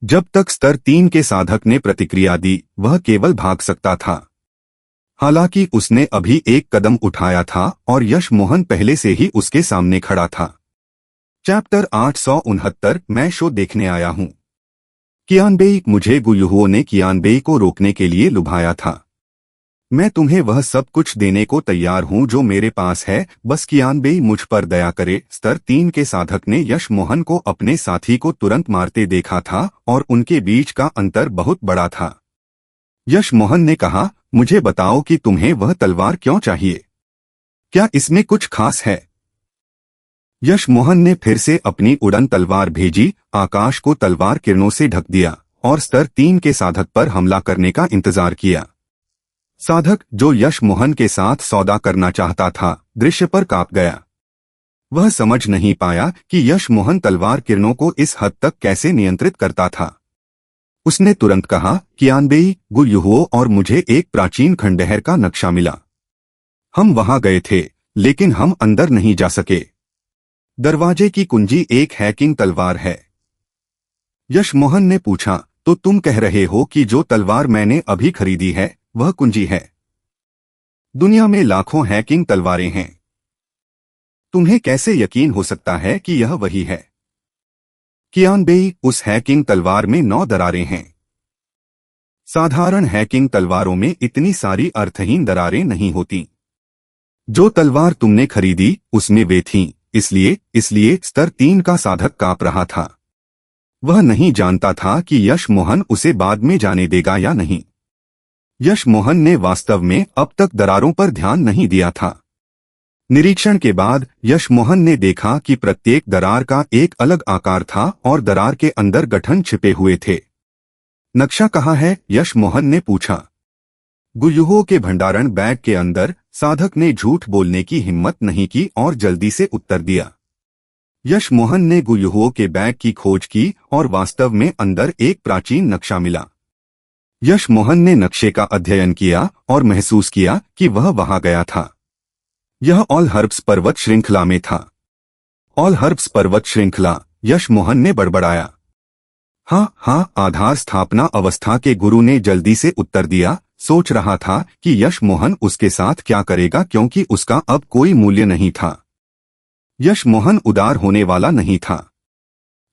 जब तक स्तर 3 के साधक ने प्रतिक्रिया दी, वह केवल भाग सकता था। हालांकि उसने अभी एक कदम उठाया था और यशमोहन पहले से ही उसके सामने खड़ा था। चैप्टर 869, मैं शो देखने आया हूं। कियानबेई, मुझे गुयुहुओं ने कियानबेई को रोकने के लिए लुभाया था। मैं तुम्हें वह सब कुछ देने को तैयार हूं जो मेरे पास है, बस कियानबेई मुझ पर दया करे। स्तर 3 के साधक ने यशमोहन को अपने साथी को तुरंत मारते देखा था और उनके बीच का अंतर बहुत बड़ा था। यशमोहन ने कहा, मुझे बताओ कि तुम्हें वह तलवार क्यों चाहिए? क्या इसमें कुछ खास है? यशमोहन ने फिर से अपनी उड़न तलवार भेजी, आकाश को तलवार किरणों से ढक दिया और स्तर 3 के साधक पर हमला करने का इंतजार किया। साधक, जो यशमोहन के साथ सौदा करना चाहता था, दृश्य पर कांप गया। वह समझ नहीं पाया कि यशमोहन तलवार किरणों को इस हद तक कैसे नियंत्रित करता था। उसने तुरंत कहा, कियानबेई, गुयुहुओं और मुझे एक प्राचीन खंडहर का नक्शा मिला। हम वहां गए थे, लेकिन हम अंदर नहीं जा सके। दरवाजे की कुंजी एक हैकिंग तलवार है। यशमोहन ने पूछा, तो तुम कह रहे हो कि जो तलवार मैंने अभी खरीदी है वह कुंजी है? दुनिया में लाखों हैकिंग तलवारें हैं। तुम्हें कैसे यकीन हो सकता है कि यह वही है? कियानबेई, उस हैकिंग तलवार में 9 दरारें हैं। साधारण हैकिंग तलवारों में इतनी सारी अर्थहीन दरारें नहीं होती। जो तलवार तुमने खरीदी उसमें वे थीं, इसलिए स्तर 3 का साधक कांप रहा था। वह नहीं जानता था कि यश मोहन उसे बाद में जाने देगा या नहीं। यश मोहन ने वास्तव में अब तक दरारों पर ध्यान नहीं दिया था। निरीक्षण के बाद यश मोहन ने देखा कि प्रत्येक दरार का एक अलग आकार था और दरार के अंदर गठन छिपे हुए थे। नक्शा कहाँ है? यश मोहन ने पूछा। गुयुहों के भंडारण बैग के अंदर। साधक ने झूठ बोलने की हिम्मत नहीं की और जल्दी से उत्तर दिया। यश मोहन ने गुयुहों के बैग की खोज की और वास्तव में अंदर एक प्राचीन नक्शा मिला। यश मोहन ने नक्शे का अध्ययन किया और महसूस किया कि वह वहां गया था। यह ऑल हर्ब्स पर्वत श्रृंखला में था। ऑल हर्ब्स पर्वत श्रृंखला, यश मोहन ने बड़बड़ाया। हाँ, आधार स्थापना अवस्था के गुरु ने जल्दी से उत्तर दिया। सोच रहा था कि यश मोहन उसके साथ क्या करेगा क्योंकि उसका अब कोई मूल्य नहीं था। यश मोहन उदार होने वाला नहीं था।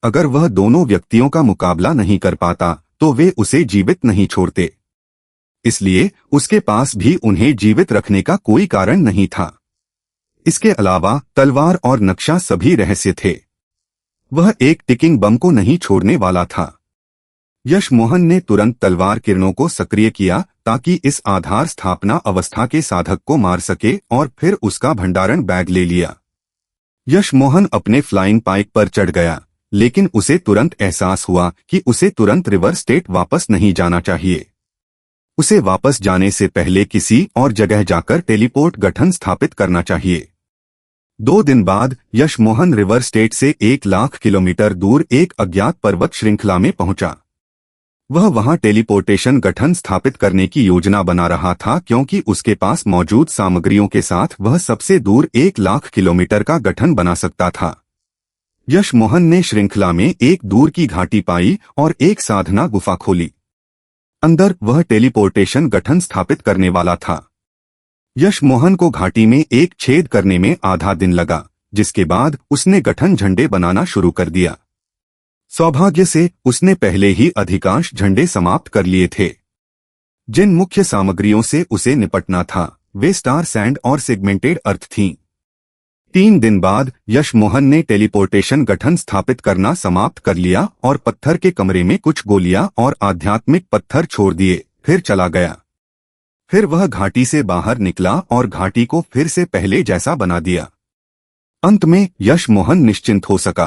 अगर वह दोनों व्यक्तियों का मुकाबला नहीं कर पाता तो वे उसे जीवित नहीं छोड़ते। इसलिए उसके पास भी उन्हें जीवित रखने का कोई कारण नहीं था। इसके अलावा तलवार और नक्शा सभी रहस्य थे। वह एक टिकिंग बम को नहीं छोड़ने वाला था। यश मोहन ने तुरंत तलवार किरणों को सक्रिय किया ताकि इस आधार स्थापना अवस्था के साधक को मार सके और फिर उसका भंडारण बैग ले लिया। यश मोहन अपने फ्लाइंग पाइक पर चढ़ गया, लेकिन उसे तुरंत एहसास हुआ कि उसे तुरंत रिवर स्टेट वापस नहीं जाना चाहिए। उसे वापस जाने से पहले किसी और जगह जाकर टेलीपोर्ट गठन स्थापित करना चाहिए। 2 दिन बाद यश मोहन रिवर स्टेट से 1 लाख किलोमीटर दूर एक अज्ञात पर्वत श्रृंखला में पहुंचा। वह वहां टेलीपोर्टेशन गठन स्थापित करने की योजना बना रहा था क्योंकि उसके पास मौजूद सामग्रियों के साथ वह सबसे दूर 1 लाख किलोमीटर का गठन बना सकता था। यश मोहन ने श्रृंखला में एक दूर की घाटी पाई और एक साधना गुफा खोली। अंदर वह टेलीपोर्टेशन गठन स्थापित करने वाला था। यश मोहन को घाटी में एक छेद करने में आधा दिन लगा, जिसके बाद उसने गठन झंडे बनाना शुरू कर दिया। सौभाग्य से उसने पहले ही अधिकांश झंडे समाप्त कर लिए थे। जिन मुख्य सामग्रियों से उसे निपटना था वे स्टार सैंड और सेगमेंटेड अर्थ थीं। 3 दिन बाद यश मोहन ने टेलीपोर्टेशन गठन स्थापित करना समाप्त कर लिया और पत्थर के कमरे में कुछ गोलियां और आध्यात्मिक पत्थर छोड़ दिए, फिर चला गया। फिर वह घाटी से बाहर निकला और घाटी को फिर से पहले जैसा बना दिया। अंत में यश मोहन निश्चिंत हो सका।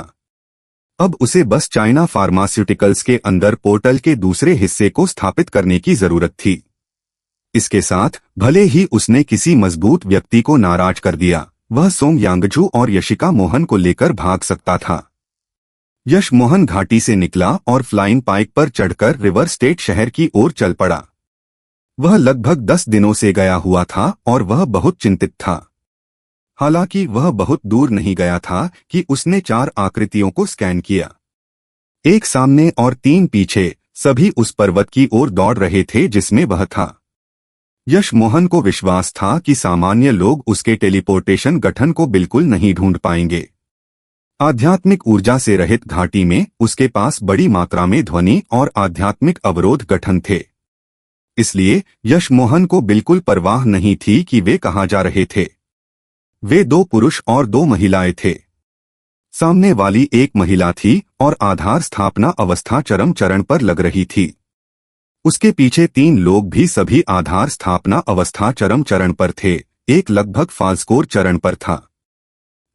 अब उसे बस चाइना फार्मास्यूटिकल्स के अंदर पोर्टल के दूसरे हिस्से को स्थापित करने की जरूरत थी। इसके साथ भले ही उसने किसी मजबूत व्यक्ति को नाराज कर दिया, वह सोंग यांगजू और यशिका मोहन को लेकर भाग सकता था। यश मोहन घाटी से निकला और फ्लाइंग पाइक पर चढ़कर रिवर स्टेट शहर की ओर चल पड़ा। वह लगभग 10 दिनों से गया हुआ था और वह बहुत चिंतित था। हालांकि वह बहुत दूर नहीं गया था कि उसने 4 आकृतियों को स्कैन किया। एक सामने और 3 पीछे, सभी उस पर्वत की ओर दौड़ रहे थे जिसमें वह था। यश मोहन को विश्वास था कि सामान्य लोग उसके टेलीपोर्टेशन गठन को बिल्कुल नहीं ढूंढ पाएंगे। आध्यात्मिक ऊर्जा से रहित घाटी में उसके पास बड़ी मात्रा में ध्वनि और आध्यात्मिक अवरोध गठन थे। इसलिए यश मोहन को बिल्कुल परवाह नहीं थी कि वे कहाँ जा रहे थे। वे 2 पुरुष और 2 महिलाएं थे। सामने वाली एक महिला थी और आधार स्थापना अवस्था चरम चरण पर लग रही थी। उसके पीछे 3 लोग भी सभी आधार स्थापना अवस्था चरम चरण पर थे। एक लगभग फाल्स्कोर चरण पर था।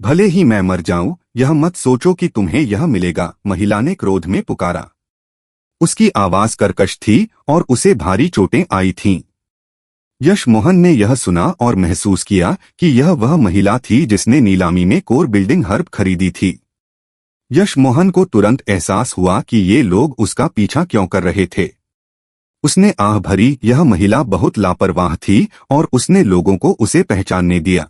भले ही मैं मर जाऊं, यह मत सोचो कि तुम्हें यह मिलेगा, महिला ने क्रोध में पुकारा। उसकी आवाज कर्कश थी और उसे भारी चोटें आई थीं। यश मोहन ने यह सुना और महसूस किया कि यह वह महिला थी जिसने नीलामी में कोर बिल्डिंग हर्ब खरीदी थी। यश मोहन को तुरंत एहसास हुआ कि ये लोग उसका पीछा क्यों कर रहे थे। उसने आह भरी, यह महिला बहुत लापरवाह थी और उसने लोगों को उसे पहचानने दिया।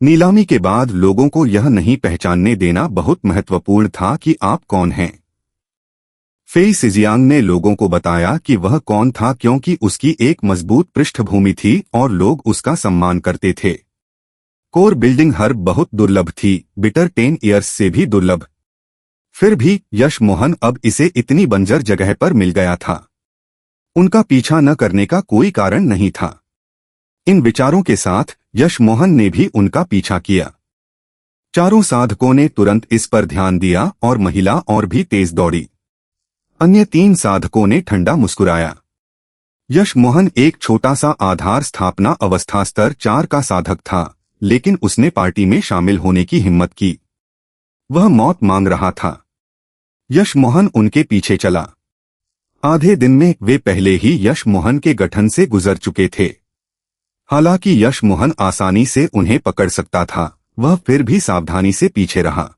नीलामी के बाद लोगों को यह नहीं पहचानने देना बहुत महत्वपूर्ण था कि आप कौन हैं। फेई सिजियांग ने लोगों को बताया कि वह कौन था क्योंकि उसकी एक मजबूत पृष्ठभूमि थी और लोग उसका सम्मान करते थे। कोर बिल्डिंग हर्ब बहुत दुर्लभ थी, बिटर 10 ईयर्स से भी दुर्लभ। फिर भी यश मोहन अब इसे इतनी बंजर जगह पर मिल गया था। उनका पीछा न करने का कोई कारण नहीं था। इन विचारों के साथ यश मोहन ने भी उनका पीछा किया। चारों साधकों ने तुरंत इस पर ध्यान दिया और महिला और भी तेज दौड़ी। अन्य 3 साधकों ने ठंडा मुस्कुराया। यश मोहन एक छोटा सा आधार स्थापना अवस्था स्तर 4 का साधक था, लेकिन उसने पार्टी में शामिल होने की हिम्मत की। वह मौत मांग रहा था। यश मोहन उनके पीछे चला। आधे दिन में वे पहले ही यश मोहन के गठन से गुजर चुके थे। हालांकि यश मोहन आसानी से उन्हें पकड़ सकता था, वह फिर भी सावधानी से पीछे रहा।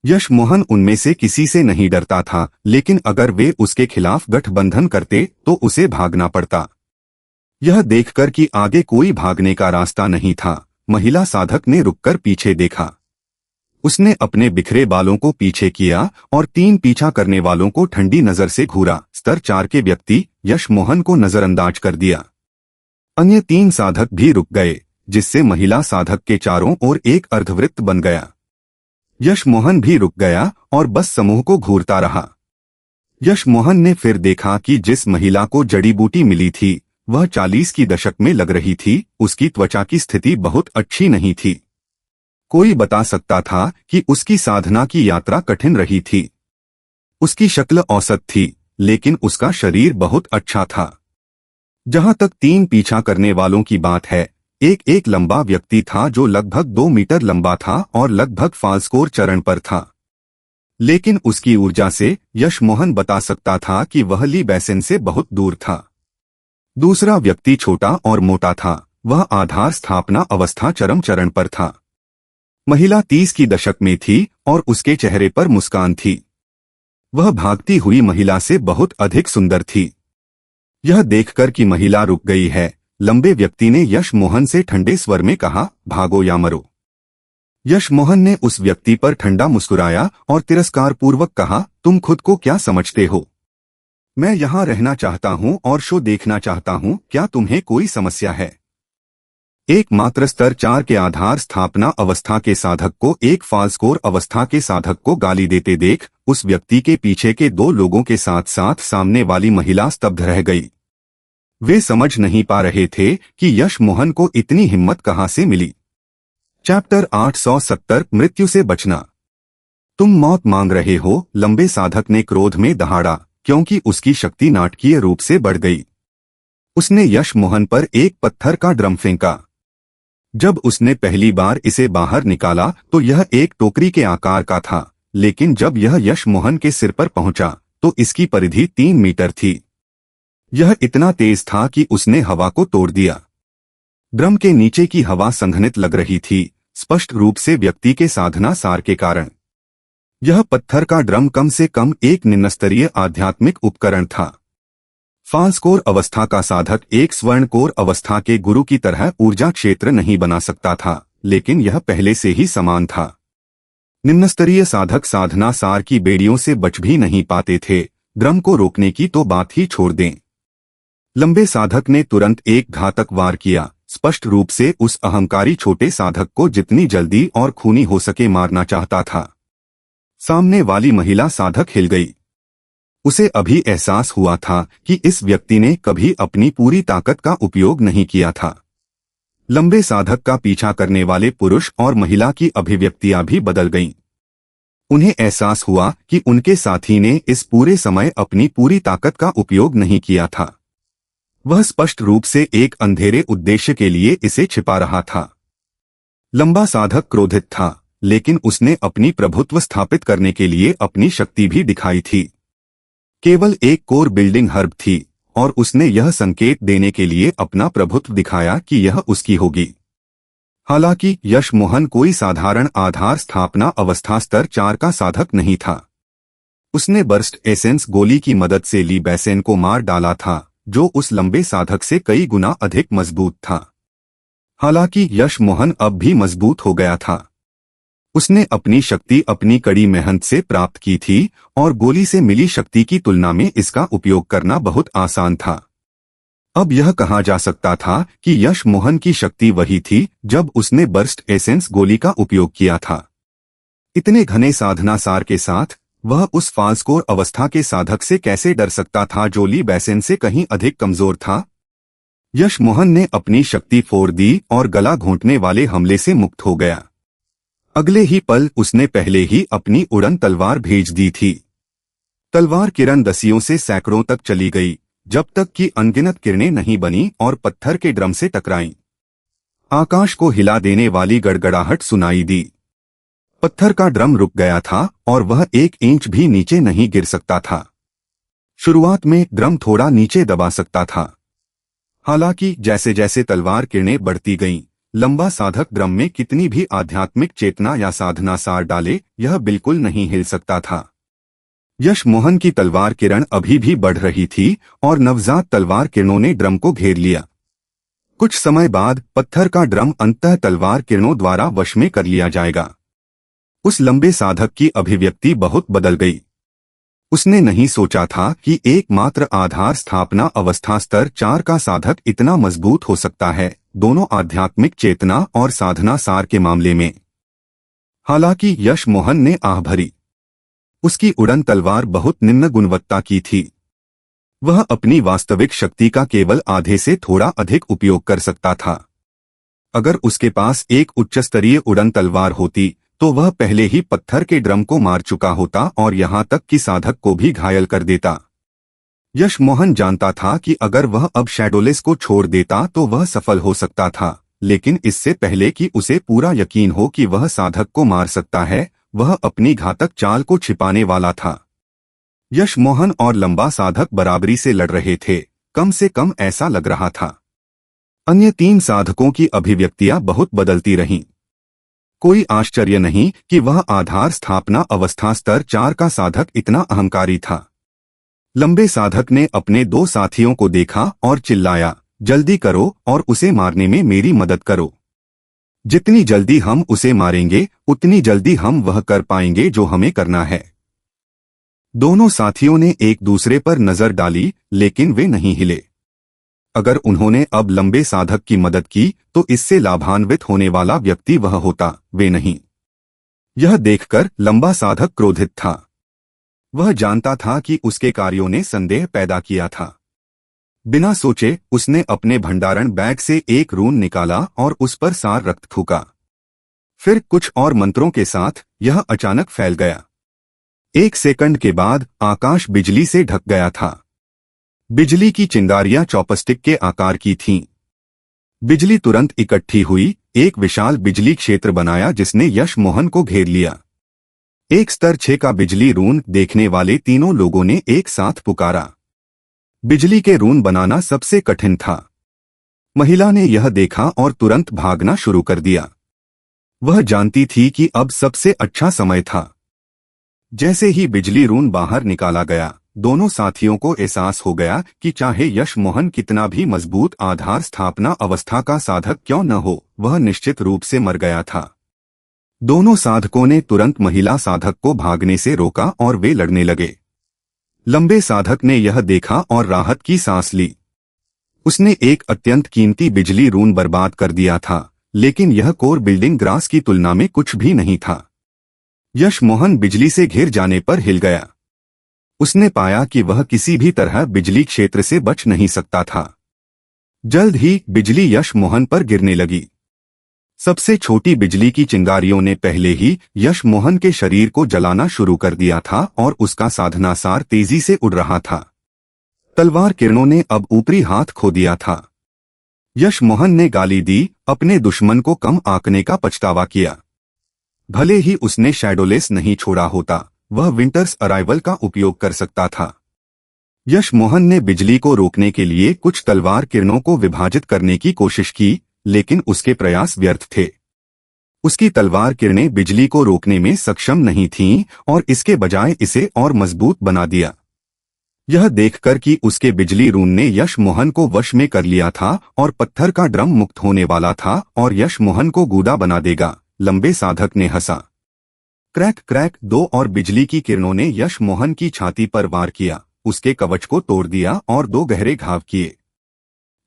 यश मोहन उनमें से किसी से नहीं डरता था, लेकिन अगर वे उसके खिलाफ गठबंधन करते तो उसे भागना पड़ता। यह देखकर कि आगे कोई भागने का रास्ता नहीं था, महिला साधक ने रुककर पीछे देखा। उसने अपने बिखरे बालों को पीछे किया और 3 पीछा करने वालों को ठंडी नजर से घूरा। स्तर 4 के व्यक्ति यश मोहन को नजरअंदाज कर दिया। अन्य 3 साधक भी रुक गए, जिससे महिला साधक के चारों ओर एक अर्धवृत्त बन गया। यश मोहन भी रुक गया और बस समूह को घूरता रहा। यश मोहन ने फिर देखा कि जिस महिला को जड़ी बूटी मिली थी वह 40 की दशक में लग रही थी। उसकी त्वचा की स्थिति बहुत अच्छी नहीं थी। कोई बता सकता था कि उसकी साधना की यात्रा कठिन रही थी। उसकी शक्ल औसत थी, लेकिन उसका शरीर बहुत अच्छा था। जहां तक 3 पीछा करने वालों की बात है, एक लंबा व्यक्ति था जो लगभग 2 मीटर लंबा था और लगभग फाल्सकोर चरण पर था। लेकिन उसकी ऊर्जा से यश मोहन बता सकता था कि वह ली बैसेन से बहुत दूर था। दूसरा व्यक्ति छोटा और मोटा था, वह आधार स्थापना अवस्था चरम चरण पर था। महिला 30 की दशक में थी और उसके चेहरे पर मुस्कान थी। वह भागती हुई महिला से बहुत अधिक सुंदर थी। यह देखकर कि महिला रुक गई है, लंबे व्यक्ति ने यश मोहन से ठंडे स्वर में कहा, भागो या मरो। यश मोहन ने उस व्यक्ति पर ठंडा मुस्कुराया और तिरस्कारपूर्वक कहा, तुम खुद को क्या समझते हो? मैं यहाँ रहना चाहता हूँ और शो देखना चाहता हूँ, क्या तुम्हें कोई समस्या है? एकमात्र स्तर 4 के आधार स्थापना अवस्था के साधक को एक फाल्सकोर अवस्था के साधक को गाली देते देख उस व्यक्ति के पीछे के 2 लोगों के साथ साथ सामने वाली महिला स्तब्ध रह गई। वे समझ नहीं पा रहे थे कि यश मोहन को इतनी हिम्मत कहां से मिली। चैप्टर 870 मृत्यु से बचना। तुम मौत मांग रहे हो, लंबे साधक ने क्रोध में दहाड़ा, क्योंकि उसकी शक्ति नाटकीय रूप से बढ़ गई। उसने यश मोहन पर एक पत्थर का ड्रम फेंका। जब उसने पहली बार इसे बाहर निकाला तो यह एक टोकरी के आकार का था, लेकिन जब यह यश मोहन के सिर पर पहुंचा तो इसकी परिधि 3 मीटर थी। यह इतना तेज था कि उसने हवा को तोड़ दिया। ड्रम के नीचे की हवा संघनित लग रही थी, स्पष्ट रूप से व्यक्ति के साधना सार के कारण। यह पत्थर का ड्रम कम से कम एक निम्नस्तरीय आध्यात्मिक उपकरण था। फाल्सकोर अवस्था का साधक एक स्वर्णकोर अवस्था के गुरु की तरह ऊर्जा क्षेत्र नहीं बना सकता था, लेकिन यह पहले से ही समान था। निम्नस्तरीय साधक साधना सार की बेड़ियों से बच भी नहीं पाते थे, ड्रम को रोकने की तो बात ही छोड़ दें। लंबे साधक ने तुरंत एक घातक वार किया, स्पष्ट रूप से उस अहंकारी छोटे साधक को जितनी जल्दी और खूनी हो सके मारना चाहता था। सामने वाली महिला साधक हिल गई। उसे अभी एहसास हुआ था कि इस व्यक्ति ने कभी अपनी पूरी ताकत का उपयोग नहीं किया था। लंबे साधक का पीछा करने वाले पुरुष और महिला की अभिव्यक्तियां भी बदल गईं। उन्हें एहसास हुआ कि उनके साथी ने इस पूरे समय अपनी पूरी ताकत का उपयोग नहीं किया था। वह स्पष्ट रूप से एक अंधेरे उद्देश्य के लिए इसे छिपा रहा था। लंबा साधक क्रोधित था, लेकिन उसने अपनी प्रभुत्व स्थापित करने के लिए अपनी शक्ति भी दिखाई थी। केवल एक कोर बिल्डिंग हर्ब थी और उसने यह संकेत देने के लिए अपना प्रभुत्व दिखाया कि यह उसकी होगी। हालांकि यश मोहन कोई साधारण आधार स्थापना अवस्था स्तर 4 का साधक नहीं था। उसने बर्स्ट एसेंस गोली की मदद से ली बैसेन को मार डाला था, जो उस लंबे साधक से कई गुना अधिक मजबूत था। हालांकि यश मोहन अब भी मजबूत हो गया था। उसने अपनी शक्ति अपनी कड़ी मेहनत से प्राप्त की थी और गोली से मिली शक्ति की तुलना में इसका उपयोग करना बहुत आसान था। अब यह कहा जा सकता था कि यश मोहन की शक्ति वही थी जब उसने बर्स्ट एसेंस गोली का उपयोग किया था। इतने घने साधना सार के साथ वह उस फाल्सकोर अवस्था के साधक से कैसे डर सकता था जो ली बैसेन से कहीं अधिक कमजोर था। यश मोहन ने अपनी शक्ति फोड़ दी और गला घोंटने वाले हमले से मुक्त हो गया। अगले ही पल उसने पहले ही अपनी उड़न तलवार भेज दी थी। तलवार किरण दसियों से सैकड़ों तक चली गई जब तक कि अनगिनत किरणें नहीं बनी और पत्थर के ड्रम से टकराईं। आकाश को हिला देने वाली गड़गड़ाहट सुनाई दी। पत्थर का ड्रम रुक गया था और वह 1 इंच भी नीचे नहीं गिर सकता था। शुरुआत में ड्रम थोड़ा नीचे दबा सकता था, हालांकि जैसे जैसे तलवार किरणें बढ़ती गईं, लंबा साधक ड्रम में कितनी भी आध्यात्मिक चेतना या साधना सार डाले यह बिल्कुल नहीं हिल सकता था। यश मोहन की तलवार किरण अभी भी बढ़ रही थी और नवजात तलवार किरणों ने ड्रम को घेर लिया। कुछ समय बाद पत्थर का ड्रम अंततः तलवार किरणों द्वारा वश में कर लिया जाएगा। उस लंबे साधक की अभिव्यक्ति बहुत बदल गई। उसने नहीं सोचा था कि एकमात्र आधार स्थापना अवस्था स्तर 4 का साधक इतना मजबूत हो सकता है, दोनों आध्यात्मिक चेतना और साधना सार के मामले में। हालांकि यश मोहन ने आह भरी। उसकी उड़न तलवार बहुत निम्न गुणवत्ता की थी। वह अपनी वास्तविक शक्ति का केवल आधे से थोड़ा अधिक उपयोग कर सकता था। अगर उसके पास एक उच्च स्तरीय उड़न तलवार होती तो वह पहले ही पत्थर के ड्रम को मार चुका होता और यहां तक कि साधक को भी घायल कर देता। यश मोहन जानता था कि अगर वह अब शैडोलेस को छोड़ देता तो वह सफल हो सकता था, लेकिन इससे पहले कि उसे पूरा यकीन हो कि वह साधक को मार सकता है, वह अपनी घातक चाल को छिपाने वाला था। यश मोहन और लंबा साधक बराबरी से लड़ रहे थे, कम से कम ऐसा लग रहा था। अन्य 3 साधकों की अभिव्यक्तियां बहुत बदलती रहीं। कोई आश्चर्य नहीं कि वह आधार स्थापना अवस्था स्तर 4 का साधक इतना अहंकारी था। लंबे साधक ने अपने 2 साथियों को देखा और चिल्लाया, जल्दी करो और उसे मारने में मेरी मदद करो। जितनी जल्दी हम उसे मारेंगे उतनी जल्दी हम वह कर पाएंगे जो हमें करना है। दोनों साथियों ने एक दूसरे पर नजर डाली, लेकिन वे नहीं हिले। अगर उन्होंने अब लंबे साधक की मदद की तो इससे लाभान्वित होने वाला व्यक्ति वह होता, वे नहीं। यह देखकर लंबा साधक क्रोधित था। वह जानता था कि उसके कार्यों ने संदेह पैदा किया था। बिना सोचे उसने अपने भंडारण बैग से एक रून निकाला और उस पर सार रक्त थूका। फिर कुछ और मंत्रों के साथ यह अचानक फैल गया। 1 सेकंड के बाद आकाश बिजली से ढक गया था। बिजली की चिंगारियां चॉपस्टिक के आकार की थीं। बिजली तुरंत इकट्ठी हुई, एक विशाल बिजली क्षेत्र बनाया जिसने यश मोहन को घेर लिया। एक स्तर 6 का बिजली रून देखने वाले तीनों लोगों ने एक साथ पुकारा। बिजली के रून बनाना सबसे कठिन था। महिला ने यह देखा और तुरंत भागना शुरू कर दिया। वह जानती थी कि अब सबसे अच्छा समय था। जैसे ही बिजली रून बाहर निकाला गया, दोनों साथियों को एहसास हो गया कि चाहे यश मोहन कितना भी मजबूत आधार स्थापना अवस्था का साधक क्यों न हो, वह निश्चित रूप से मर गया था। दोनों साधकों ने तुरंत महिला साधक को भागने से रोका और वे लड़ने लगे। लंबे साधक ने यह देखा और राहत की सांस ली। उसने एक अत्यंत कीमती बिजली रून बर्बाद कर दिया था, लेकिन यह कोर बिल्डिंग ग्रास की तुलना में कुछ भी नहीं था। यश मोहन बिजली से घिर जाने पर हिल गया। उसने पाया कि वह किसी भी तरह बिजली क्षेत्र से बच नहीं सकता था। जल्द ही बिजली यश मोहन पर गिरने लगी। सबसे छोटी बिजली की चिंगारियों ने पहले ही यश मोहन के शरीर को जलाना शुरू कर दिया था और उसका साधना सार तेजी से उड़ रहा था। तलवार किरणों ने अब ऊपरी हाथ खो दिया था। यश मोहन ने गाली दी, अपने दुश्मन को कम आंकने का पछतावा किया। भले ही उसने शैडोलेस नहीं छोड़ा होता, वह विंटर्स अराइवल का उपयोग कर सकता था। यश मोहन ने बिजली को रोकने के लिए कुछ तलवार किरणों को विभाजित करने की कोशिश की, लेकिन उसके प्रयास व्यर्थ थे। उसकी तलवार किरणें बिजली को रोकने में सक्षम नहीं थीं और इसके बजाय इसे और मजबूत बना दिया। यह देखकर कि उसके बिजली रून ने यश मोहन को वश में कर लिया था और पत्थर का ड्रम मुक्त होने वाला था और यश मोहन को गूदा बना देगा, लंबे साधक ने हंसा। क्रैक क्रैक दो और बिजली की किरणों ने यश मोहन की छाती पर वार किया, उसके कवच को तोड़ दिया और दो गहरे घाव किए।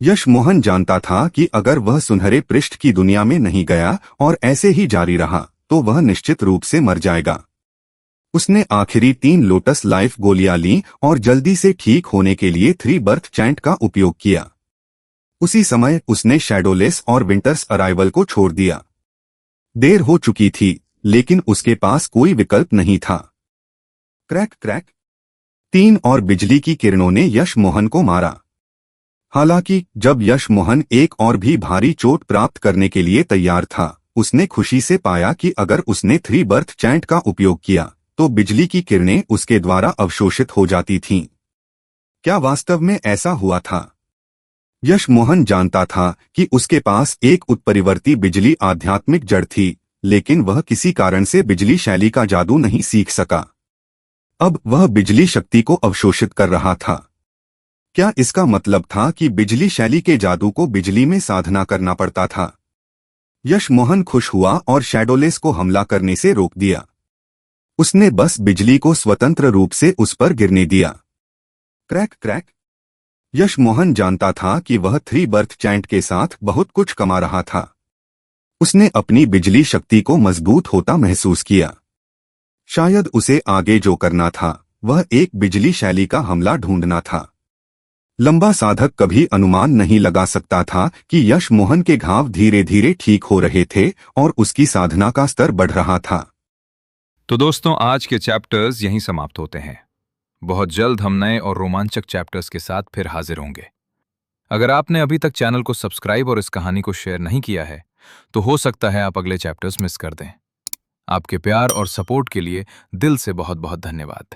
यश मोहन जानता था कि अगर वह सुनहरे पृष्ठ की दुनिया में नहीं गया और ऐसे ही जारी रहा तो वह निश्चित रूप से मर जाएगा। उसने आखिरी 3 लोटस लाइफ गोलियां लीं और जल्दी से ठीक होने के लिए 3 बर्थ चैंट का उपयोग किया। उसी समय उसने शैडोलेस और विंटर्स अराइवल को छोड़ दिया। देर हो चुकी थी, लेकिन उसके पास कोई विकल्प नहीं था। क्रैक क्रैक 3 और बिजली की किरणों ने यश मोहन को मारा। हालांकि जब यश मोहन एक और भी भारी चोट प्राप्त करने के लिए तैयार था, उसने खुशी से पाया कि अगर उसने 3 बर्थ चैंट का उपयोग किया तो बिजली की किरणें उसके द्वारा अवशोषित हो जाती थीं। क्या वास्तव में ऐसा हुआ था? यश मोहन जानता था कि उसके पास एक उत्परिवर्ती बिजली आध्यात्मिक जड़ थी, लेकिन वह किसी कारण से बिजली शैली का जादू नहीं सीख सका। अब वह बिजली शक्ति को अवशोषित कर रहा था। क्या इसका मतलब था कि बिजली शैली के जादू को बिजली में साधना करना पड़ता था? यश मोहन खुश हुआ और शैडोलेस को हमला करने से रोक दिया। उसने बस बिजली को स्वतंत्र रूप से उस पर गिरने दिया। क्रैक क्रैक यश मोहन जानता था कि वह 3 बर्थ चैंट के साथ बहुत कुछ कमा रहा था। उसने अपनी बिजली शक्ति को मजबूत होता महसूस किया। शायद उसे आगे जो करना था वह एक बिजली शैली का हमला ढूंढना था। लंबा साधक कभी अनुमान नहीं लगा सकता था कि यश मोहन के घाव धीरे धीरे ठीक हो रहे थे और उसकी साधना का स्तर बढ़ रहा था। तो दोस्तों, आज के चैप्टर्स यहीं समाप्त होते हैं। बहुत जल्द हम नए और रोमांचक चैप्टर्स के साथ फिर हाजिर होंगे। अगर आपने अभी तक चैनल को सब्सक्राइब और इस कहानी को शेयर नहीं किया है तो हो सकता है आप अगले चैप्टर्स मिस कर दें। आपके प्यार और सपोर्ट के लिए दिल से बहुत बहुत धन्यवाद।